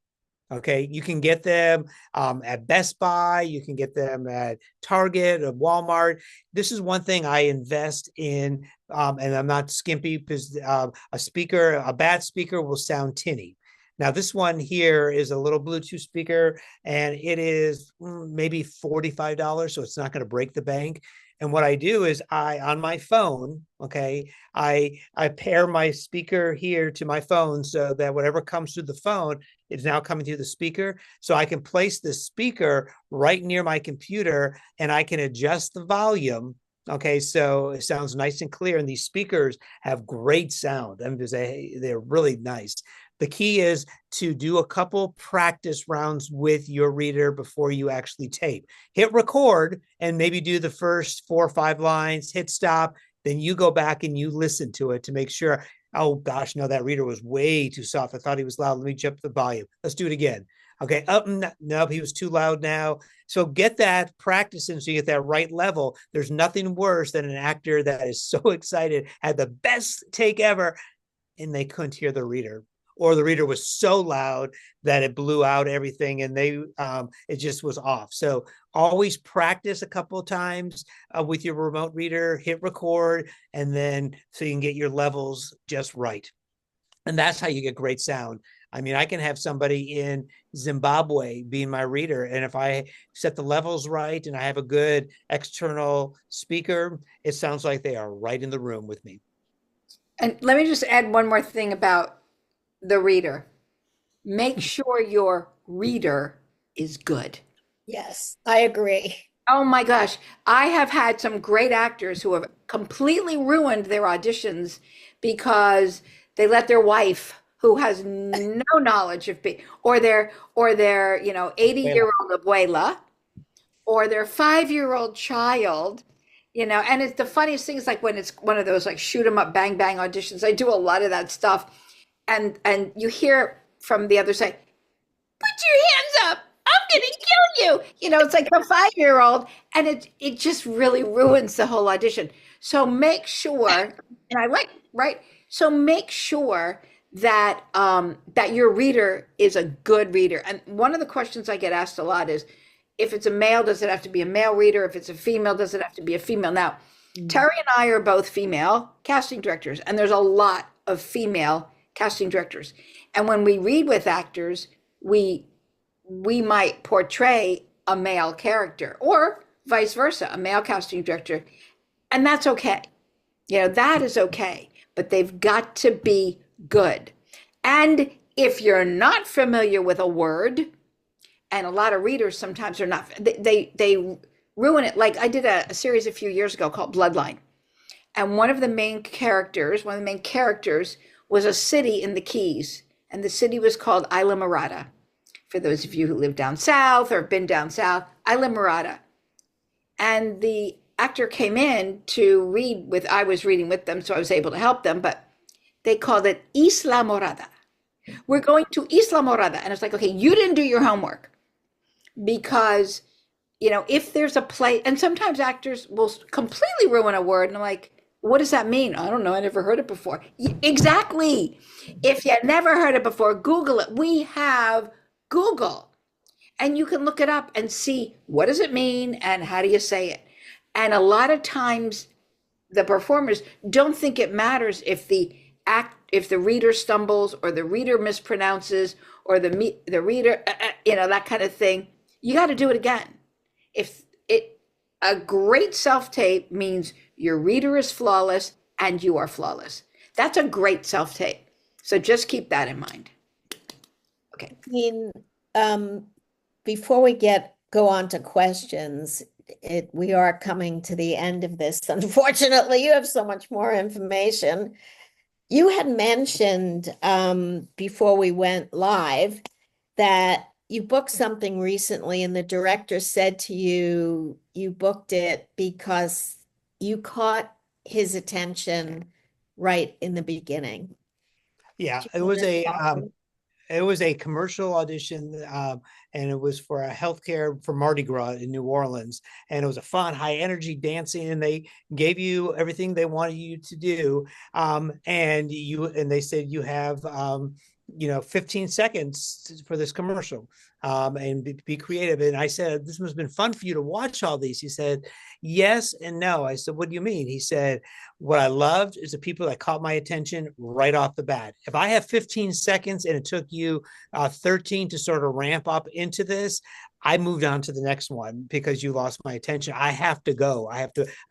Okay, you can get them at Best Buy, you can get them at Target or Walmart. This is one thing I invest in, and I'm not skimpy because a bad speaker will sound tinny. Now, this one here is a little Bluetooth speaker, and it is maybe $45, so it's not going to break the bank. And what I do is on my phone, okay, I pair my speaker here to my phone so that whatever comes through the phone is now coming through the speaker. So I can place the speaker right near my computer and I can adjust the volume. Okay, so it sounds nice and clear. And these speakers have great sound. I mean, they're really nice. The key is to do a couple practice rounds with your reader before you actually tape. Hit record and maybe do the first 4 or 5 lines, hit stop, then you go back and you listen to it to make sure, oh gosh, no, that reader was way too soft. I thought he was loud. Let me jump the volume. Let's do it again. Okay, no, he was too loud now. So get that practice in so you get that right level. There's nothing worse than an actor that is so excited, had the best take ever, and they couldn't hear the reader. Or the reader was so loud that it blew out everything and it just was off. So always practice a couple of times with your remote reader, hit record, and then so you can get your levels just right. And that's how you get great sound. I mean, I can have somebody in Zimbabwe being my reader, and if I set the levels right and I have a good external speaker, it sounds like they are right in the room with me. And let me just add one more thing about the reader. Make sure your reader is good. Yes, I agree. Oh my gosh. I have had some great actors who have completely ruined their auditions because they let their wife, who has no knowledge of or their 80-year-old abuela or their 5-year-old child, and it's the funniest thing is like when it's one of those like shoot 'em up bang bang auditions. I do a lot of that stuff. And you hear from the other side, put your hands up. I'm gonna kill you. It's like a 5-year-old, and it just really ruins the whole audition. So make sure, and I like, right? So make sure that your reader is a good reader. And one of the questions I get asked a lot is, if it's a male, does it have to be a male reader? If it's a female, does it have to be a female? Now, Terry and I are both female casting directors, and there's a lot of female casting directors. And when we read with actors, we might portray a male character or vice versa, a male casting director, and that's okay. That is okay, but they've got to be good. And if you're not familiar with a word, and a lot of readers sometimes are not, they ruin it. Like I did a series a few years ago called Bloodline, and one of the main characters was a city in the Keys, and the city was called Isla Morada. For those of you who live down south or have been down south, Isla Morada. And the actor came in to read with, I was reading with them, so I was able to help them, but they called it Isla Morada. We're going to Isla Morada. And it's like, okay, you didn't do your homework because, if there's a play, and sometimes actors will completely ruin a word. And I'm like, what does that mean? I don't know. I never heard it before. Exactly. If you never heard it before, Google it. We have Google, and you can look it up and see what does it mean and how do you say it. And a lot of times the performers don't think it matters if the reader stumbles or the reader mispronounces or the reader that kind of thing. You got to do it again. If it A great self-tape means your reader is flawless and you are flawless. That's a great self-tape. So just keep that in mind. Okay. mean, before we go on to questions, we are coming to the end of this. Unfortunately, you have so much more information. You had mentioned before we went live that you booked something recently, and the director said to you, you booked it because you caught his attention right in the beginning. Yeah, Do you want to talk? it was a commercial audition, and it was for a healthcare for Mardi Gras in New Orleans, and it was a fun, high energy dancing, and they gave you everything they wanted you to do, and they said you have 15 seconds for this commercial, and be creative. And I said, this must have been fun for you to watch all these. He said, yes and no. I said, what do you mean? He said, what I loved is the people that caught my attention right off the bat. If I have 15 seconds and it took you 13 to sort of ramp up into this, I moved on to the next one because you lost my attention. I have to go. I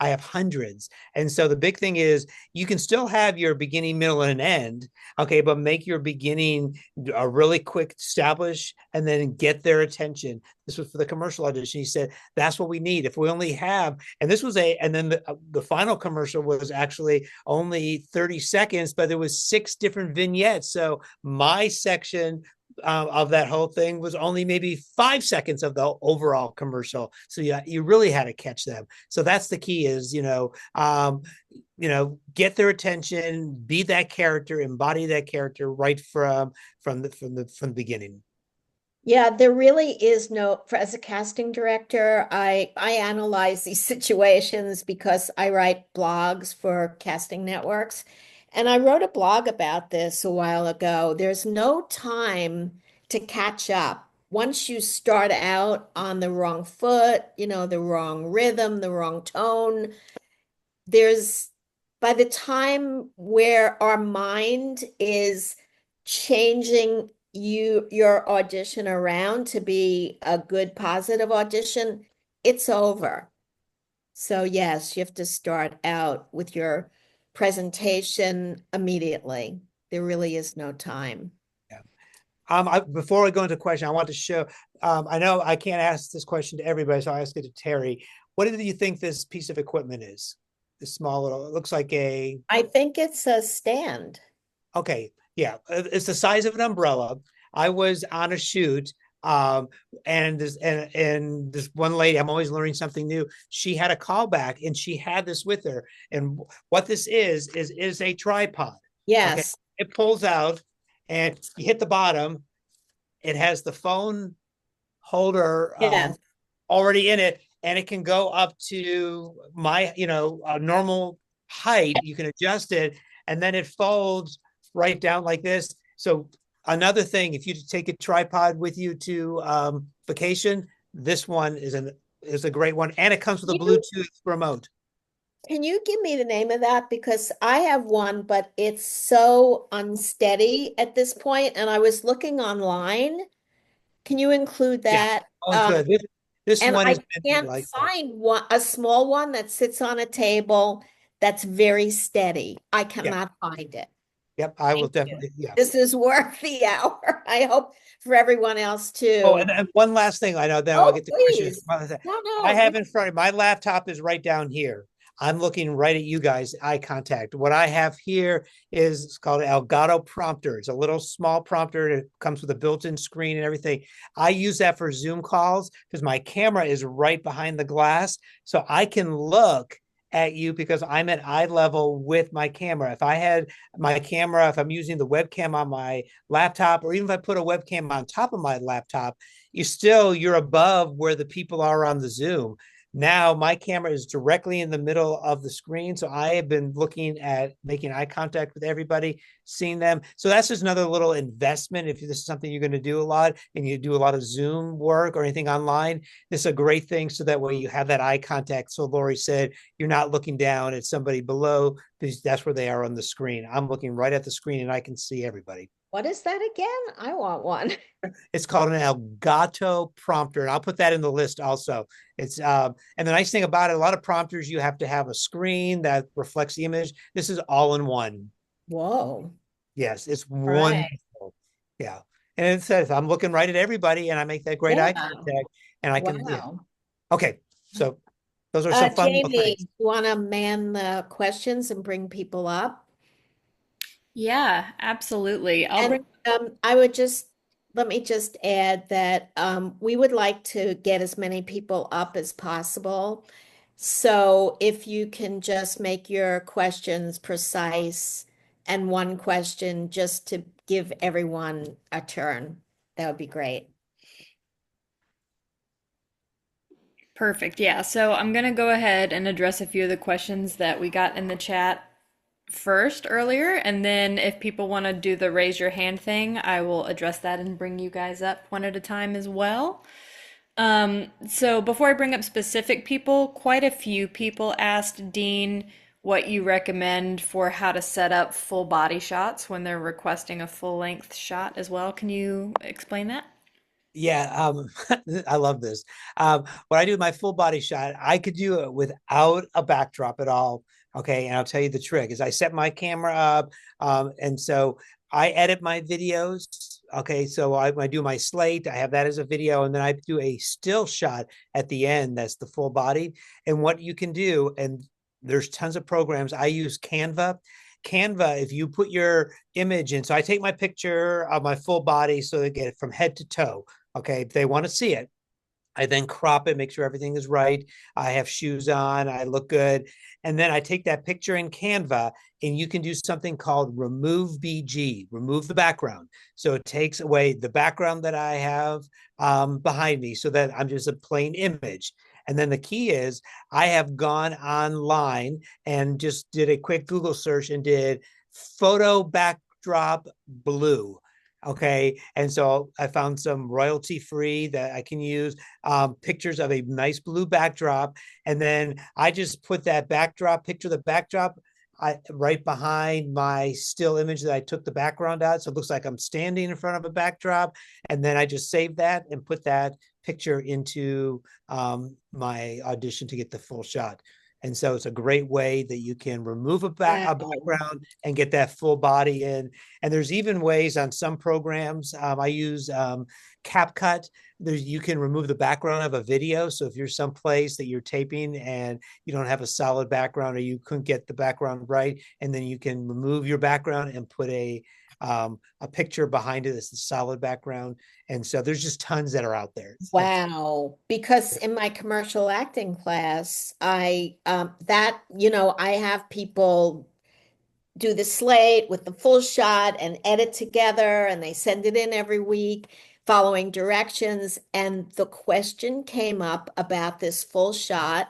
have hundreds. And so the big thing is you can still have your beginning, middle, and end. Okay. But make your beginning a really quick establish and then get their attention. This was for the commercial audition. He said, that's what we need. If we only have, and this was and then the final commercial was actually only 30 seconds, but there was 6 different vignettes. So my section of that whole thing was only maybe 5 seconds of the overall commercial. So yeah, you really had to catch them. So that's the key is, get their attention, be that character, embody that character right from the beginning. Yeah, there really is as a casting director, I analyze these situations because I write blogs for casting networks. And I wrote a blog about this a while ago. There's no time to catch up. Once you start out on the wrong foot, the wrong rhythm, the wrong tone, there's by the time where our mind is changing your audition around to be a good positive audition, it's over. So yes, you have to start out with your presentation immediately. There really is no time. Yeah. Before I go into question, I want to show. I know I can't ask this question to everybody, so I ask it to Terry. What do you think this piece of equipment is? This small little. It looks like a. I think it's a stand. Okay, yeah, it's the size of an umbrella. I was on a shoot, and this one lady, I'm always learning something new. She had a callback, and she had this with her. And what this is a tripod. Okay, Yes. it pulls out, and you hit the bottom. It has the phone holder Yes. already in it, and it can go up to my, a normal height. You can adjust it, and then it folds right down like this. So another thing, if you take a tripod with you to vacation, this one is a great one, and it comes with a You Bluetooth remote. Can you give me the name of that? Because I have one, but it's so unsteady at this point, and I was looking online. Can you include Yeah. that? Oh, good. This And one is I can't like that. find a small one that sits on a table that's very steady. I Yeah. cannot find it. Yep. I will Thank you. definitely. Yeah. This is worth the hour. I hope for everyone else Oh, too. and one last thing, I know, then I'll Oh, get the question. please. No, I no. have in front of my laptop is right down here. I'm looking right at you guys, eye contact. What I have here is it's called an Elgato prompter. It's a little small prompter. It comes with a built-in screen and everything. I use that for Zoom calls because my camera is right behind the glass. So I can look at you because I'm at eye level with my camera. If I had my camera, if I'm using the webcam on my laptop, or even if I put a webcam on top of my laptop, you're above where the people are on the Zoom. Now my camera is directly in the middle of the screen. So I have been looking at making eye contact with everybody, seeing them. So that's just another little investment. If this is something you're going to do a lot and you do a lot of Zoom work or anything online, this is a great thing. So that way you have that eye contact. So Lori said, you're not looking down at somebody below because that's where they are on the screen. I'm looking right at the screen and I can see everybody. What is that again? I want one. It's called an Elgato prompter, and I'll put that in the list also. It's and the nice thing about it, a lot of prompters you have to have a screen that reflects the image. This is all in one. Whoa. Yes, it's Right. wonderful. Yeah, and it says I'm looking right at everybody, and I make that great eye Yeah. contact, and I can. Yeah. Wow. Okay, so those are some fun little Jamie, things. you want to man the questions and bring people up? Yeah, absolutely. I'll And bring. I would just let me just add that we would like to get as many people up as possible. So if you can just make your questions precise and one question just to give everyone a turn, that would be great. Perfect. Yeah. So I'm going to go ahead and address a few of the questions that we got in the chat first earlier. And then if people want to do the raise your hand thing, I will address that and bring you guys up one at a time as well. So before I bring up specific people, quite a few people asked Dean what you recommend for how to set up full body shots when they're requesting a full length shot as well. Can you explain that? Yeah, I love this. What I do with my full body shot, I could do it without a backdrop at all. Okay, and I'll tell you the trick is I set my camera up, and so I edit my videos. Okay, so I do my slate, I have that as a video, and then I do a still shot at the end. That's the full body. And what you can do, and there's tons of programs. I use Canva. Canva, if you put your image in, so I take my picture of my full body so they get it from head to toe. Okay, if they want to see it, I then crop it, make sure everything is right. I have shoes on, I look good. And then I take that picture in Canva, and you can do something called remove BG, remove the background. So it takes away the background that I have behind me so that I'm just a plain image. And then the key is I have gone online and just did a quick Google search and did photo backdrop blue. Okay. And so I found some royalty free that I can use, pictures of a nice blue backdrop. And then I just put that backdrop, picture the backdrop right behind my still image that I took the background out. So it looks like I'm standing in front of a backdrop. And then I just save that and put that picture into my audition to get the full shot. And so it's a great way that you can remove a Wow. background and get that full body in. And there's even ways on some programs. I use CapCut. You can remove the background of a video. So if you're someplace that you're taping and you don't have a solid background, or you couldn't get the background right, and then you can remove your background and put a picture behind it that's the solid background. And so there's just tons that are out there. Wow. Because in my commercial acting class, I have people do the slate with the full shot and edit together, and they send it in every week following directions. And the question came up about this full shot,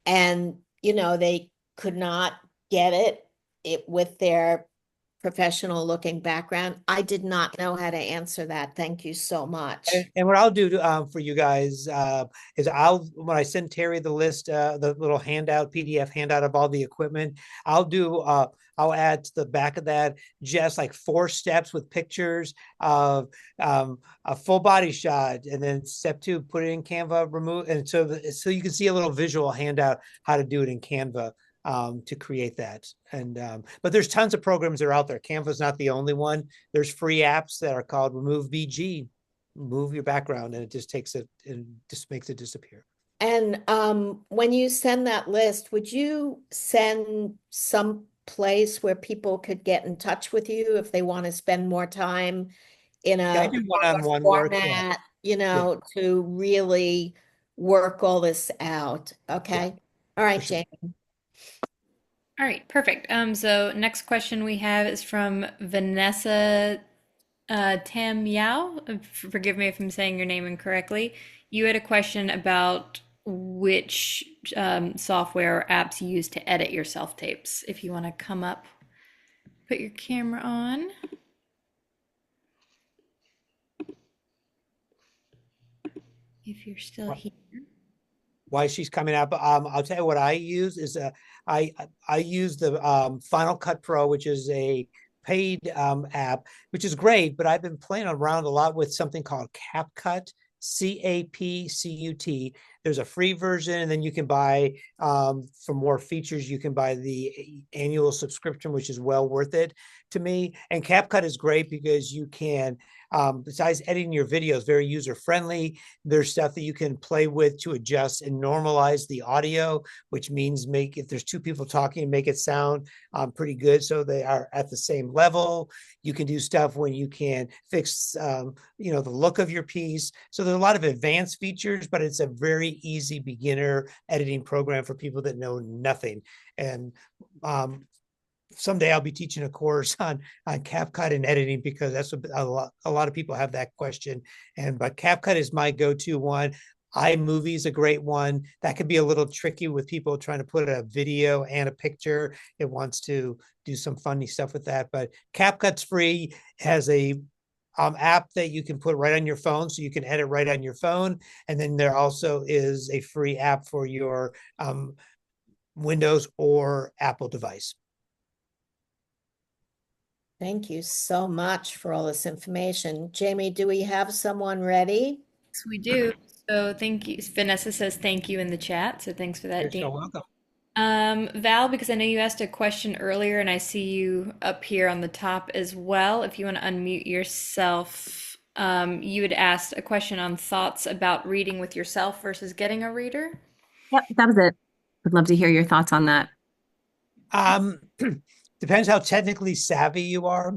and they could not get it with their professional looking background. I did not know how to answer that. Thank you so much. And what I'll do for you guys is when I send Terry the list, the little handout, PDF handout of all the equipment, I'll add to the back of that just like 4 steps with pictures of a full body shot, and then step 2, put it in Canva, remove, and so you can see a little visual handout how to do it in Canva. To create that. And but there's tons of programs that are out there. Canva's not the only one. There's free apps that are called Remove BG, move your background, and it just takes it and just makes it disappear. And when you send that list, would you send some place where people could get in touch with you if they want to spend more time in Yeah, I a do one-on-one work. format, Yeah, to really work all this out? yeah, Okay. All right, for sure. Jamie. All right, perfect. So next question we have is from Vanessa Tam Yao. Forgive me if I'm saying your name incorrectly. You had a question about which software or apps you use to edit your self tapes. If you want to come up, put your camera on. If you're still here. Why she's coming up, I'll tell you what I use is I use the Final Cut Pro, which is a paid app, which is great, but I've been playing around a lot with something called CapCut, CAPCUT. There's a free version, and then you can buy for more features, you can buy the annual subscription, which is well worth it to me. And CapCut is great because you can, besides editing your videos, very user friendly. There's stuff that you can play with to adjust and normalize the audio, which means if there's 2 people talking, make it sound pretty good so they are at the same level. You can do stuff when you can fix the look of your piece. So there's a lot of advanced features, but it's a very easy beginner editing program for people that know nothing. And someday I'll be teaching a course on CapCut and editing, because that's a lot of people have that question. But CapCut is my go-to one. iMovie is a great one. That could be a little tricky with people trying to put a video and a picture. It wants to do some funny stuff with that. But CapCut's free, has a app that you can put right on your phone, so you can edit right on your phone. And then there also is a free app for your Windows or Apple device. Thank you so much for all this information. Jamie, do we have someone ready? Yes, we do. So thank you. Vanessa says thank you in the chat. So thanks for that, You're Jamie. so welcome. Val, because I know you asked a question earlier and I see you up here on the top as well. If you want to unmute yourself, you had asked a question on thoughts about reading with yourself versus getting a reader. Yep, that was it. Would love to hear your thoughts on that. Depends how technically savvy you are.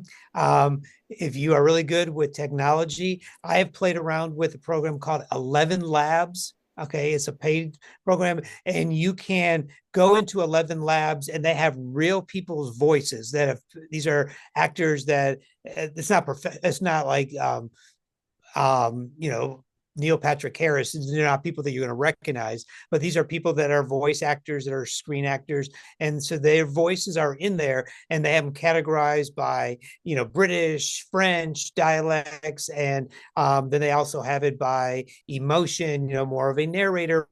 If you are really good with technology, I have played around with a program called 11 Labs. Okay, it's a paid program, and you can go into 11 Labs, and they have real people's voices these are actors that it's not like Neil Patrick Harris. They're not people that you're going to recognize, but these are people that are voice actors, that are screen actors. And so their voices are in there, and they have them categorized by, British, French dialects. And then they also have it by emotion, more of a narrator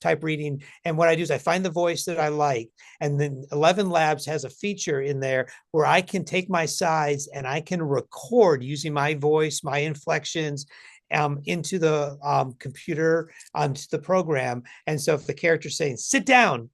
type reading. And what I do is I find the voice that I like. And then 11 Labs has a feature in there where I can take my sides and I can record using my voice, my inflections, into the computer, onto the program. And so if the character's saying, sit down,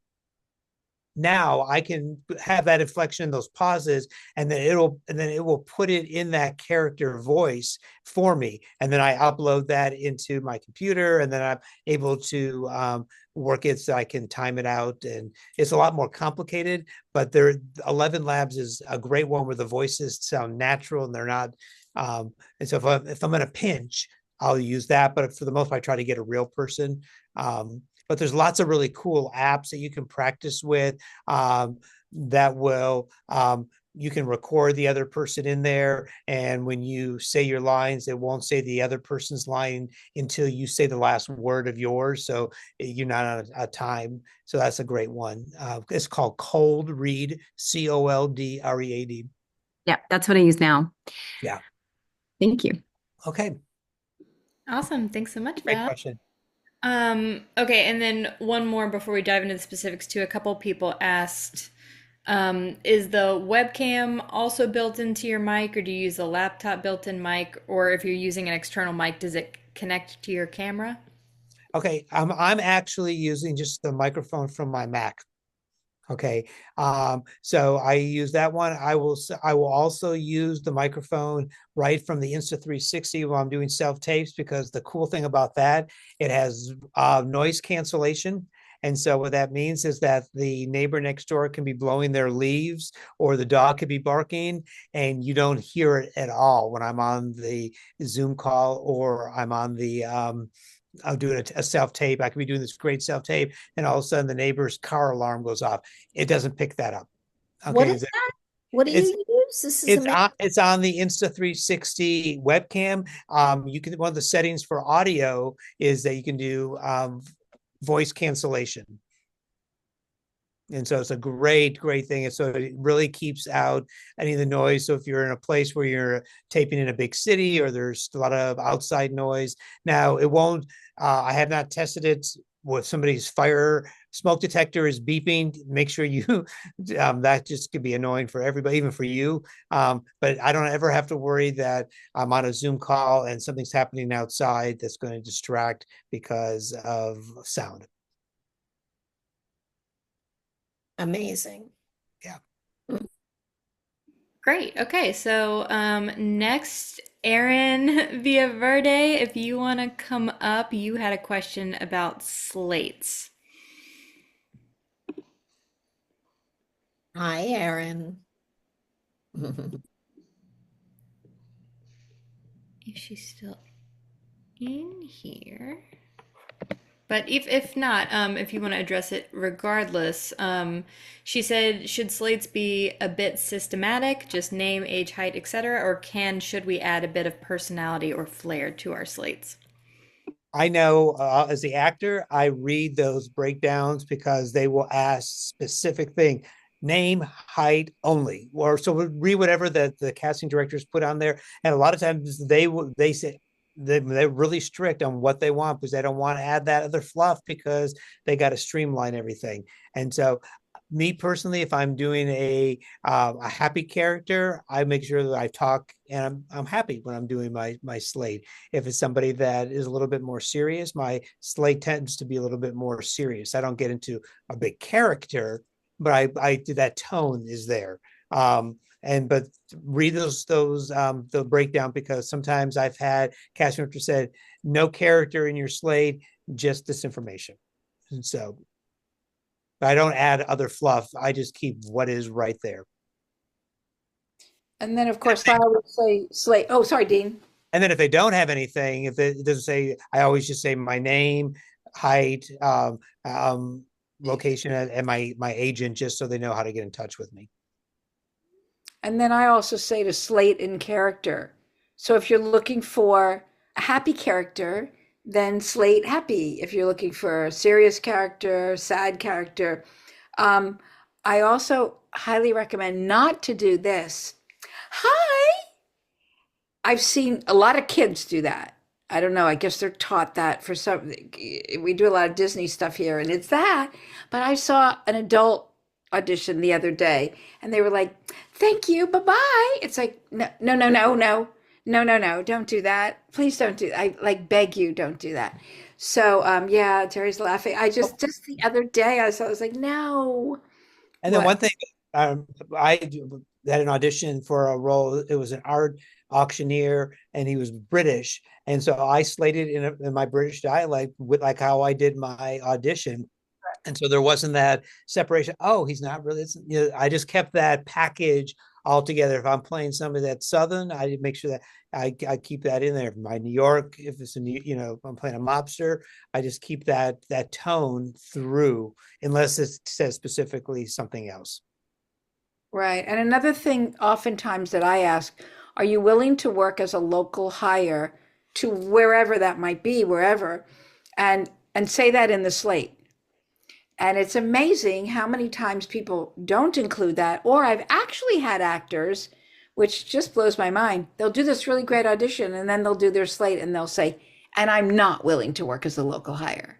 now I can have that inflection, those pauses, and then it will put it in that character voice for me. And then I upload that into my computer, and then I'm able to work it so I can time it out. And it's a lot more complicated, but 11 Labs is a great one where the voices sound natural and they're not. And so if I'm in a pinch, I'll use that. But for the most part, I try to get a real person. But there's lots of really cool apps that you can practice with that will you can record the other person in there, and when you say your lines, it won't say the other person's line until you say the last word of yours, so you're not on a time. So that's a great one. It's called Cold Read, COLDREAD. Yeah, that's what I use now. Yeah. Thank you. Okay. Awesome. Thanks so much, Great Val. question. Okay, and then one more before we dive into the specifics too. A couple people asked, is the webcam also built into your mic, or do you use a laptop built-in mic, or if you're using an external mic, does it connect to your camera? Okay, I'm actually using just the microphone from my Mac. Okay, so I use that one. I will also use the microphone right from the Insta360 while I'm doing self tapes, because the cool thing about that, it has noise cancellation. And so what that means is that the neighbor next door can be blowing their leaves, or the dog could be barking, and you don't hear it at all when I'm on the Zoom call, or I'm on the I'm doing a self tape. I could be doing this great self tape, and all of a sudden the neighbor's car alarm goes off. It doesn't pick that up. What Okay, is that? What do it's you use? This is amazing. it's on the Insta360 webcam. You can, one of the settings for audio is that you can do voice cancellation. And so it's a great thing. And so it really keeps out any of the noise. So if you're in a place where you're taping in a big city, or there's a lot of outside noise, now it won't, I have not tested it with somebody's fire smoke detector is beeping. Make sure you, that just could be annoying for everybody, even for you. But I don't ever have to worry that I'm on a Zoom call and something's happening outside that's going to distract because of sound. Amazing. Yeah. Great. Okay, so next, Aaron Villaverde, if you want to come up, you had a question about slates. Hi, Aaron. If she's still in here. But if not, if you want to address it regardless, she said, should slates be a bit systematic, just name, age, height, etc., or should we add a bit of personality or flair to our slates? I know as the actor, I read those breakdowns because they will ask specific thing, name, height only, or so we'll read whatever the casting directors put on there. And a lot of times they say they're really strict on what they want, because they don't want to add that other fluff, because they got to streamline everything. And so me personally, if I'm doing a happy character, I make sure that I talk and I'm happy when I'm doing my slate. If it's somebody that is a little bit more serious, my slate tends to be a little bit more serious. I don't get into a big character, but I do, that tone is there. But read the breakdown, because sometimes I've had casting directors said no character in your slate, just this information. And so I don't add other fluff. I just keep what is right there. And then, of course, I would say slate. Oh, sorry, Dean. And then if they don't have anything, if it doesn't say, I always just say my name, height, location, and my agent, just so they know how to get in touch with me. And then I also say to slate in character. So if you're looking for a happy character, then slate happy. If you're looking for a serious character, sad character. I also highly recommend not to do this. Hi. I've seen a lot of kids do that. I don't know. I guess they're taught that for something. We do a lot of Disney stuff here, and it's that. But I saw an adult audition the other day, and they were like, "Thank you, bye bye." It's like, no, no, no, no, no, no, no, no, don't do that. Please don't do that. I like beg you, don't do that. So, yeah, Terry's laughing. I just the other day I saw, I was like, no, And then one What? thing, had an audition for a role. It was an art auctioneer, and he was British, and so I slated in my British dialect with like how I did my audition. And so there wasn't that separation. Oh, he's not really. I just kept that package all together. If I'm playing somebody that's Southern, I make sure that I keep that in there. My New York, if it's a new, if I'm playing a mobster, I just keep that tone through, unless it says specifically something else. Right. And another thing, oftentimes that I ask, are you willing to work as a local hire to wherever that might be, wherever, and say that in the slate. And it's amazing how many times people don't include that. Or I've actually had actors, which just blows my mind. They'll do this really great audition and then they'll do their slate and they'll say, and I'm not willing to work as a local hire.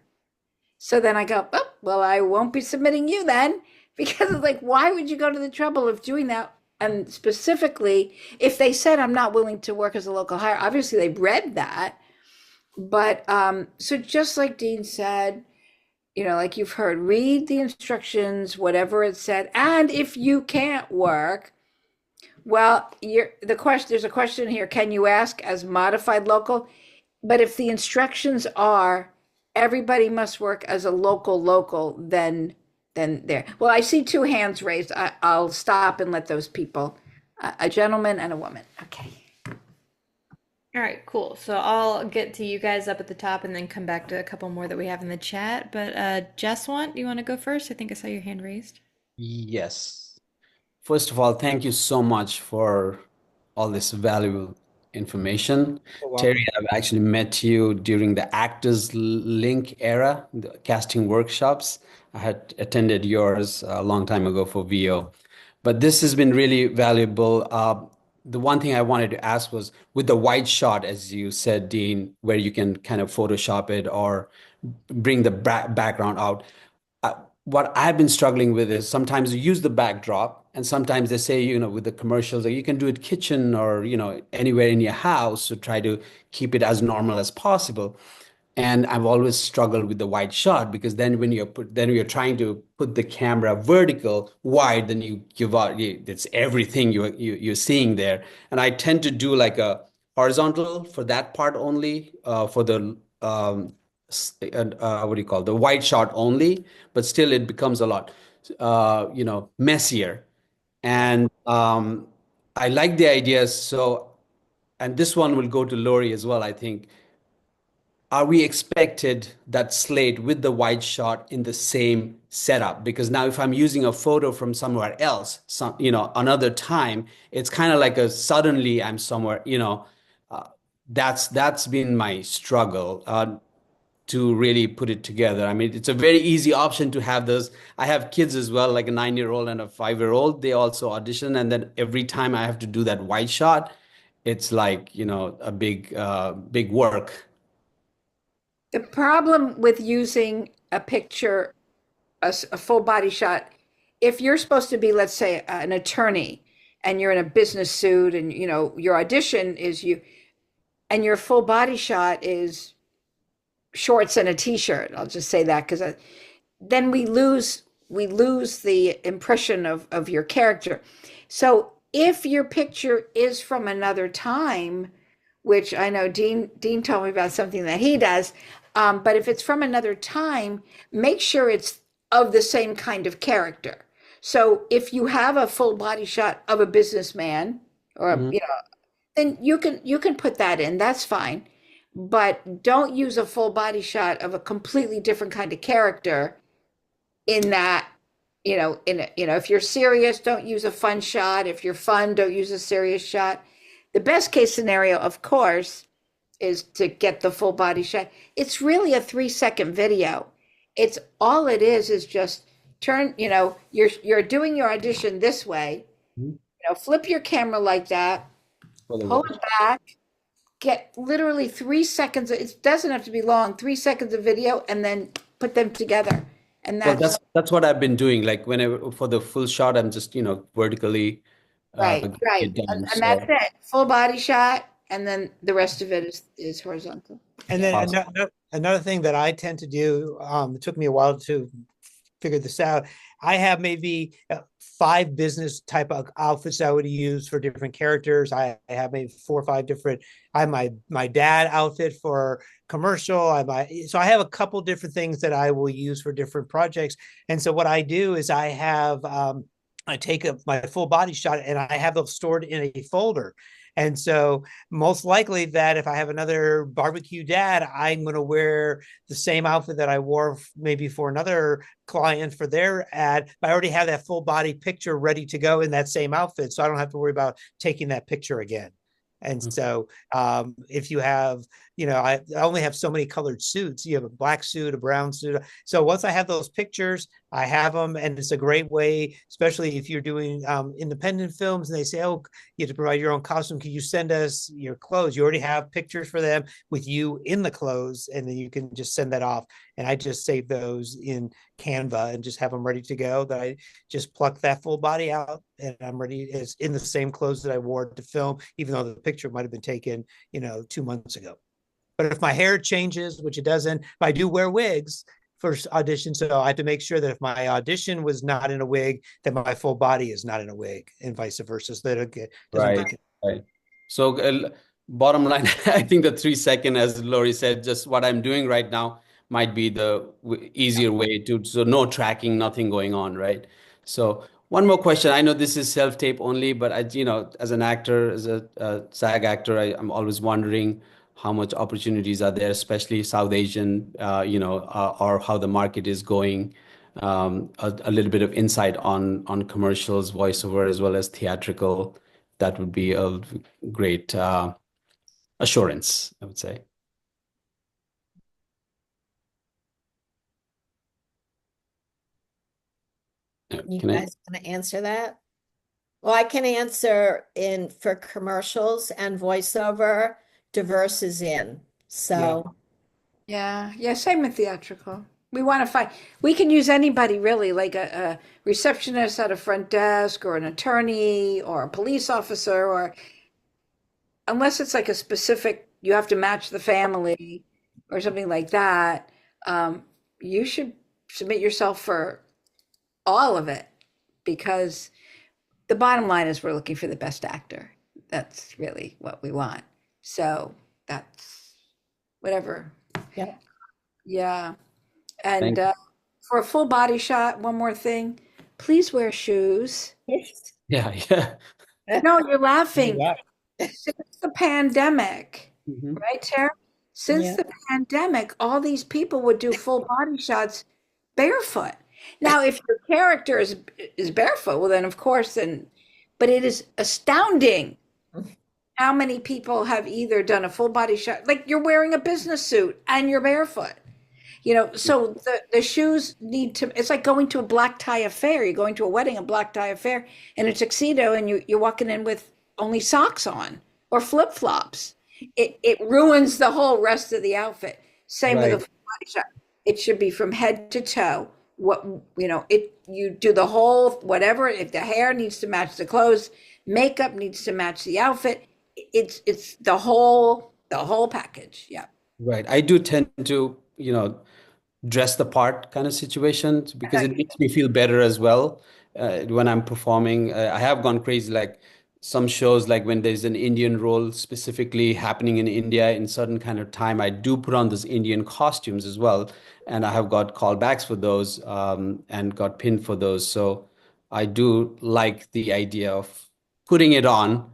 So then I go, oh, well, I won't be submitting you then, because it's like, why would you go to the trouble of doing that? And specifically, if they said I'm not willing to work as a local hire, obviously they read that. But so just like Dean said, like you've heard, read the instructions, whatever it said. And if you can't work, well, there's a question here. Can you ask as modified local? But if the instructions are everybody must work as a local, then there. Well, I see two hands raised. I'll stop and let those people, a gentleman and a woman. Okay. All right, cool. So I'll get to you guys up at the top and then come back to a couple more that we have in the chat. But Jeswant, do you want to go first? I think I saw your hand raised. Yes. First of all, thank you so much for all this valuable information. You're welcome. Terry, I've actually met you during the Actors Link era, the casting workshops. I had attended yours a long time ago for VO. But this has been really valuable. The one thing I wanted to ask was with the wide shot, as you said, Dean, where you can kind of Photoshop it or bring the background out. What I've been struggling with is sometimes you use the backdrop, and sometimes they say, with the commercials, that you can do it kitchen or, anywhere in your house to try to keep it as normal as possible. And I've always struggled with the wide shot, because then when you're trying to put the camera vertical wide, then you give out, it's everything you're seeing there. And I tend to do like a horizontal for that part only, for the what do you call the wide shot only, but still it becomes a lot messier. And I like the ideas. So, and this one will go to Lori as well, I think. Are we expected that slate with the wide shot in the same setup? Because now if I'm using a photo from somewhere else, another time, it's kind of like suddenly I'm somewhere, that's been my struggle. To really put it together. I mean, it's a very easy option to have those. I have kids as well, like a 9-year-old and a 5-year-old. They also audition, and then every time I have to do that wide shot, it's like a big work. The problem with using a picture, a full body shot, if you're supposed to be, let's say, an attorney and you're in a business suit and your audition is you, and your full body shot is shorts and a t-shirt, I'll just say that, because then we lose the impression of your character. So if your picture is from another time, which I know Dean told me about something that he does, but if it's from another time, make sure it's of the same kind of character. So if you have a full body shot of a businessman, or Mhm. then you can put that in. That's fine. But don't use a full body shot of a completely different kind of character in that, if you're serious, don't use a fun shot. If you're fun, don't use a serious shot. The best case scenario, of course, is to get the full body shot. It's really a 3-second video. It's all it is just turn, you're doing your audition this way, Mhm. flip your camera like that, For the pull wide. it back, get literally 3 seconds. It doesn't have to be long, 3 seconds of video, and then put them together. And Well, that's that's what I've been doing. Like whenever for the full shot, I'm just vertically right, getting right. it done. And that's So it. Full body shot, and then the rest of it is horizontal. And Yeah. then awesome. another thing that I tend to do, it took me a while to figure this out. I have maybe 5 business type of outfits I would use for different characters. I have maybe 4 or 5 different. I have my dad outfit for commercial. So I have a couple different things that I will use for different projects. And so what I do is I take my full body shot and I have those stored in a folder. And so most likely that if I have another barbecue dad, I'm going to wear the same outfit that I wore maybe for another client for their ad. But I already have that full body picture ready to go in that same outfit. So I don't have to worry about taking that picture again. And so if you have, I only have so many colored suits. You have a black suit, a brown suit. So once I have those pictures, I have them. And it's a great way, especially if you're doing independent films and they say, oh, you have to provide your own costume. Can you send us your clothes? You already have pictures for them with you in the clothes. And then you can just send that off. And I just save those in Canva and just have them ready to go. That I just pluck that full body out and I'm ready. It's in the same clothes that I wore to film, even though the picture might have been taken, 2 months ago. But if my hair changes, which it doesn't, I do wear wigs for audition. So I have to make sure that if my audition was not in a wig, that my full body is not in a wig and vice versa. So that it doesn't Right, get. right. So, bottom line, I think the 3 second, as Lori said, just what I'm doing right now might be the easier way to, so no tracking, nothing going on, right? So, one more question. I know this is self-tape only, but as an actor, as a SAG actor, I'm always wondering how much opportunities are there, especially South Asian, or how the market is going. A little bit of insight on commercials, voiceover, as well as theatrical. That would be a great assurance, I would say. You Can I? guys want to answer that? Well, I can answer for commercials and voiceover, diverse is in. Yeah. So Yeah, same with theatrical. We want to find, we can use anybody really, like a receptionist at a front desk or an attorney or a police officer, or unless it's like a specific, you have to match the family or something like that, you should submit yourself for all of it because the bottom line is we're looking for the best actor. That's really what we want. So that's whatever. yeah. Yeah. And Thank. for a full body shot, one more thing, please wear shoes. Yeah, yeah. No, you're laughing. Yeah. Since the pandemic, Mhm. right, Tara? Since Yeah. the pandemic, all these people would do full body shots barefoot. Now, if your character is barefoot, well, then of course, but it is astounding how many people have either done a full body shot, like you're wearing a business suit and you're barefoot. So the shoes need to, it's like going to a black tie affair. You're going to a wedding, a black tie affair, and a tuxedo, and you're walking in with only socks on or flip-flops. It ruins the whole rest of the outfit. Same with a Right. full body shot. It should be from head to toe. You do the whole whatever. If the hair needs to match the clothes, makeup needs to match the outfit. It's the whole package. Yeah. Right. I do tend to, dress the part kind of situations because it makes me feel better as well when I'm performing. I have gone crazy, like some shows, like when there's an Indian role specifically happening in India in certain kind of time, I do put on those Indian costumes as well, and I have got callbacks for those and got pinned for those. So I do like the idea of putting it on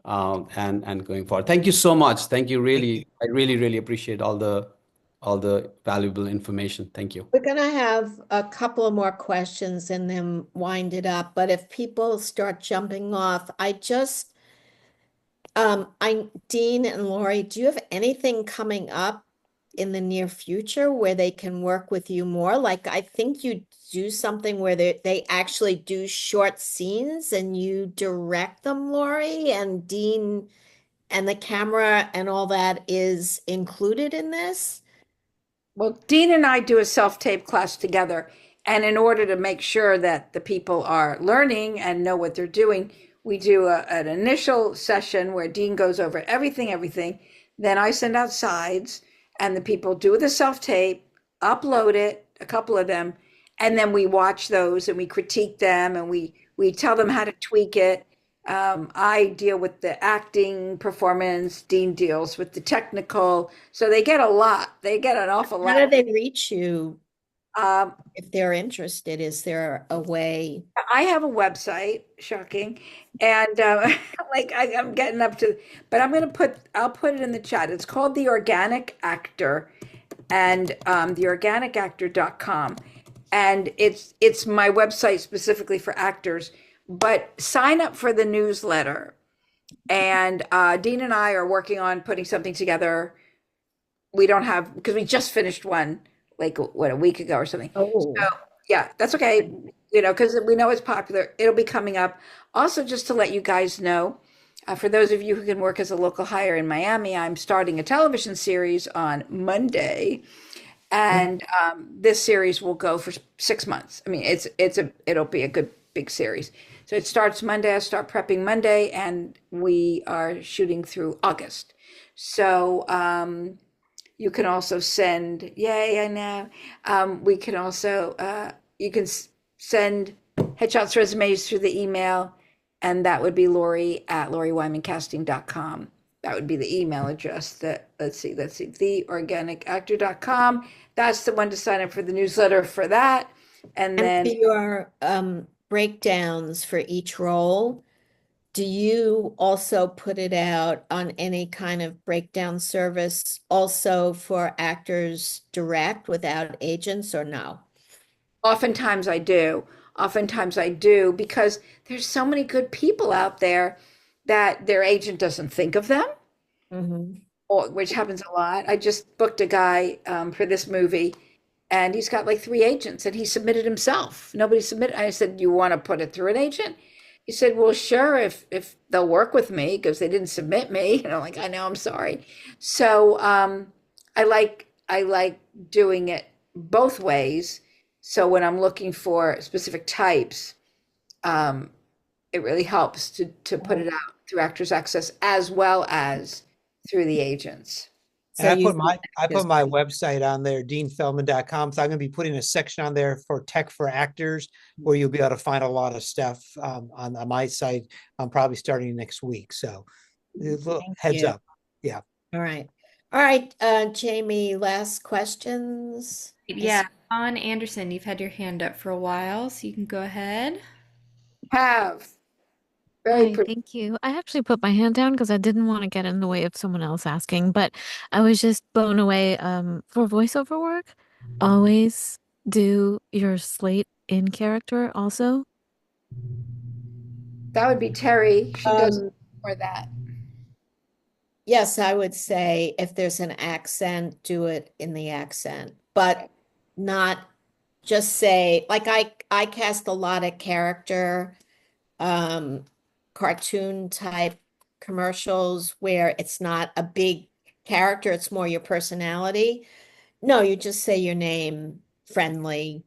and going forward. Thank you so much. Thank you. Really, I really, really appreciate all the valuable information. Thank you. We're going to have a couple of more questions and then wind it up. But if people start jumping off, Dean and Lori, do you have anything coming up in the near future where they can work with you more? Like, I think you do something where they actually do short scenes and you direct them, Lori, and Dean, and the camera and all that is included in this? Well, Dean and I do a self-tape class together. And in order to make sure that the people are learning and know what they're doing, we do an initial session where Dean goes over everything. Then I send out sides and the people do the self-tape, upload it, a couple of them, and then we watch those and we critique them and we tell them how to tweak it. I deal with the acting performance. Dean deals with the technical. So they get a lot. They get an awful How lot. do they reach you Um, if they're interested? Is there a way? I have a website, shocking, and like I'm getting up to, but I'll put it in the chat. It's called The Organic Actor, and theorganicactor.com, and it's my website specifically for actors. But sign up for the newsletter, and Dean and I are working on putting something together. We don't have, because we just finished one like what, a week ago or something. Oh, So yeah, that's okay. You know, because we know it's popular. It'll be coming up. Also, just to let you guys know, for those of you who can work as a local hire in Miami, I'm starting a television series on Monday, and this series will go for 6 months. I mean, it'll be a good big series. So it starts Monday. I start prepping Monday, and we are shooting through August. So you can also send, yay, I know. We can also, you can send headshots, resumes through the email, and that would be Lori at LoriWymanCasting.com. That would be the email address that, let's see, theorganicactor.com. That's the one to sign up for the newsletter for that. And and then for your breakdowns for each role, do you also put it out on any kind of breakdown service also for actors direct without agents or no? oftentimes I do. Oftentimes I do because there's so many good people out there that their agent doesn't think of them, Mm-hmm. or which happens a lot. I just booked a guy for this movie, and he's got like 3 agents, and he submitted himself. Nobody submitted. I said, "You want to put it through an agent?" He said, "Well, sure, if they'll work with me because they didn't submit me." And I'm like, "I know, I'm sorry." So I like doing it both ways. So when I'm looking for specific types, um, it really helps to put it out through Actors Access as well as through the agents. And So you use I put actors. my website on there, deanfeldman.com. So I'm going to be putting a section on there for tech for actors, where you'll be able to find a lot of stuff on my site. I'm probably starting next week. So a little Thank heads you. up. Yeah. All right. All right, Jamie, last questions? Yeah, Dawn Anderson, you've had your hand up for a while, so you can go ahead. Have very Hi, pretty. thank you. I actually put my hand down because I didn't want to get in the way of someone else asking, but I was just blown away. For voiceover work, always do your slate in character also. That would be Terry. She does Um, more that. yes, I would say if there's an accent, do it in the accent, but not just say, like I cast a lot of character, um, cartoon type commercials where it's not a big character, it's more your personality. No, you just say your name, friendly,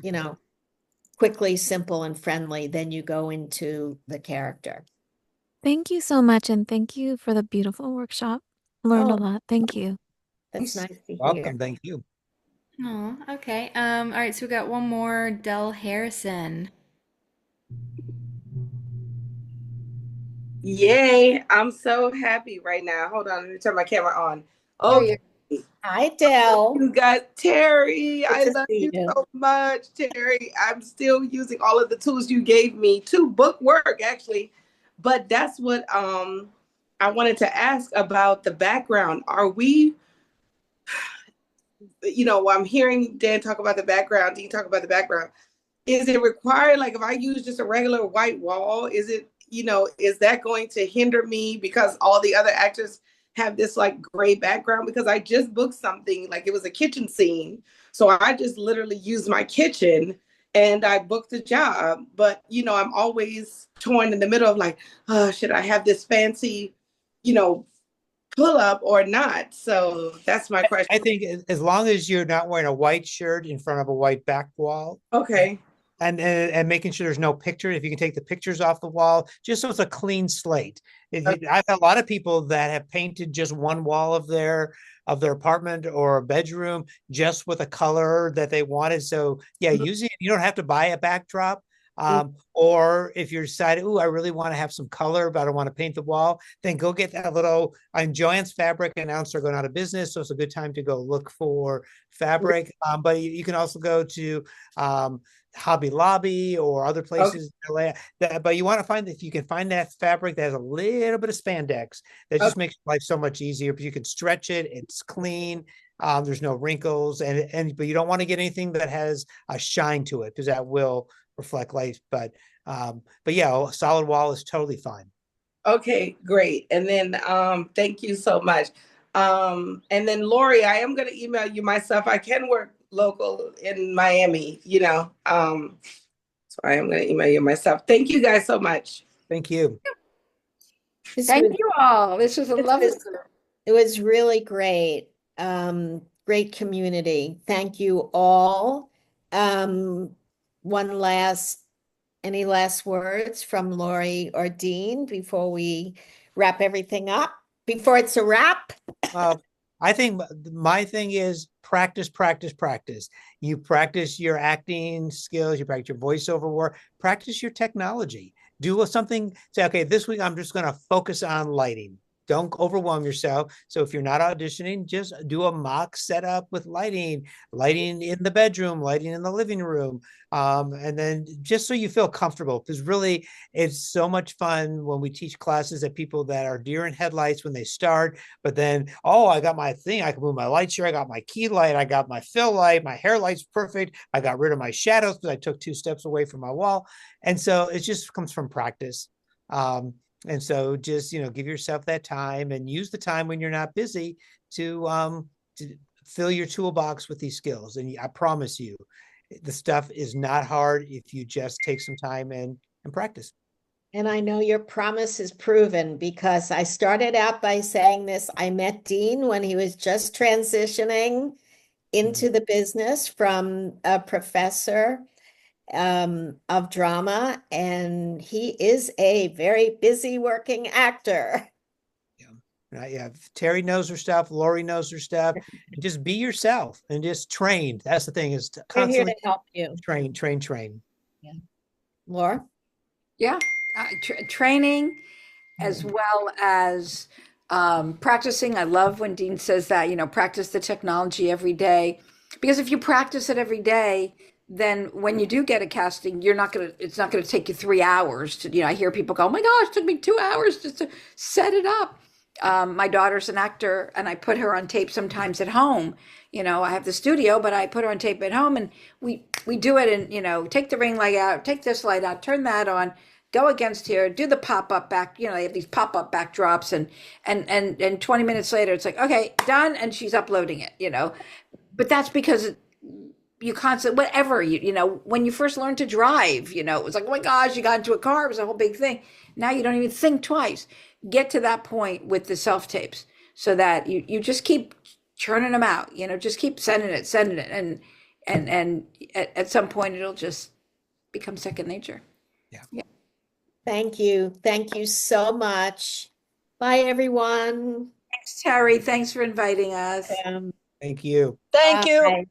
you know, quickly, simple, and friendly. Then you go into the character. Thank you so much, and thank you for the beautiful workshop. Learned a Oh, lot. Thank you. that's nice to hear. Welcome. Thank you. Oh, okay. All right, so we got one more, Del Harrison. Yay, I'm so happy right now. Hold on, let me turn my camera on. There Okay, you Hi, Dell. you got Terry. Good I to love see you you. so much, Terry. I'm still using all of the tools you gave me to book work, actually. But that's what I wanted to ask about the background. Are we, I'm hearing Dan talk about the background, Dean talk about the background. Is it required, like if I use just a regular white wall, is it, is that going to hinder me because all the other actors have this like gray background? Because I just booked something, like it was a kitchen scene. So I just literally used my kitchen and I booked the job. But, I'm always torn in the middle of like, oh, should I have this fancy, you know, pull up or not? So that's my question. I think as long as you're not wearing a white shirt in front of a white back wall, Okay. and making sure there's no picture. If you can take the pictures off the wall, just so it's a clean slate. I've had a lot of people that have painted just one wall of their apartment or a bedroom just with a color that they wanted. So yeah, usually you don't have to buy a backdrop. Or if you're deciding, oh, I really want to have some color, but I don't want to paint the wall, then go get that little Joann's Fabric announced they're going out of business. So it's a good time to go look for fabric. But you can also go to Hobby Lobby or other places in LA. But you want to find, if you can find that fabric that has a little bit of spandex, that just makes life so much easier. But you can stretch it, it's clean. There's no wrinkles, but you don't want to get anything that has a shine to it, because that will reflect light. But yeah, a solid wall is totally fine. Okay, great. And then thank you so much. And then Lori, I am going to email you myself. I can work local in Miami, so I am going to email you myself. Thank you guys so much. Thank you. Thank you all. This was a lovely. It was really great. Great community. Thank you all. Any last words from Lori or Dean before we wrap everything up? Before it's a wrap? I think my thing is practice, practice, practice. You practice your acting skills, you practice your voiceover work, practice your technology. Do something, say, okay, this week I'm just going to focus on lighting. Don't overwhelm yourself. So if you're not auditioning, just do a mock setup with lighting in the bedroom, lighting in the living room. And then just so you feel comfortable, because really it's so much fun when we teach classes that people that are deer in headlights when they start, but then, oh, I got my thing. I can move my lights here. I got my key light. I got my fill light. My hair light's perfect. I got rid of my shadows because I took 2 steps away from my wall. And so it just comes from practice. And so just, give yourself that time and use the time when you're not busy to fill your toolbox with these skills. And I promise you, the stuff is not hard if you just take some time and practice. And I know your promise is proven, because I started out by saying this. I met Dean when he was just transitioning into the business from a professor of drama, and he is a very busy working actor. Yeah, Terry knows her stuff. Lori knows her stuff. And just be yourself and just train. That's the thing, is to constantly help you. Train. Yeah. Laura? Yeah, training as well as practicing. I love when Dean says that, practice the technology every day. Because if you practice it every day, then when you do get a casting, it's not gonna take you 3 hours to, I hear people go, oh my gosh, it took me 2 hours just to set it up. My daughter's an actor, and I put her on tape sometimes at home. I have the studio, but I put her on tape at home, and we do it, and take the ring light out, take this light out, turn that on, go against here, do the pop-up back, they have these pop-up backdrops, and 20 minutes later it's like, okay, done, and she's uploading it. But that's because you constantly, whatever, when you first learned to drive, it was like, oh my gosh, you got into a car, it was a whole big thing. Now you don't even think twice. Get to that point with the self-tapes, so that you just keep churning them out, just keep sending it. And at some point it'll just become second nature. Yeah. Thank you. Thank you so much. Bye, everyone. Thanks, Terry. Thanks for inviting us. Thank you. Thank you. Bye.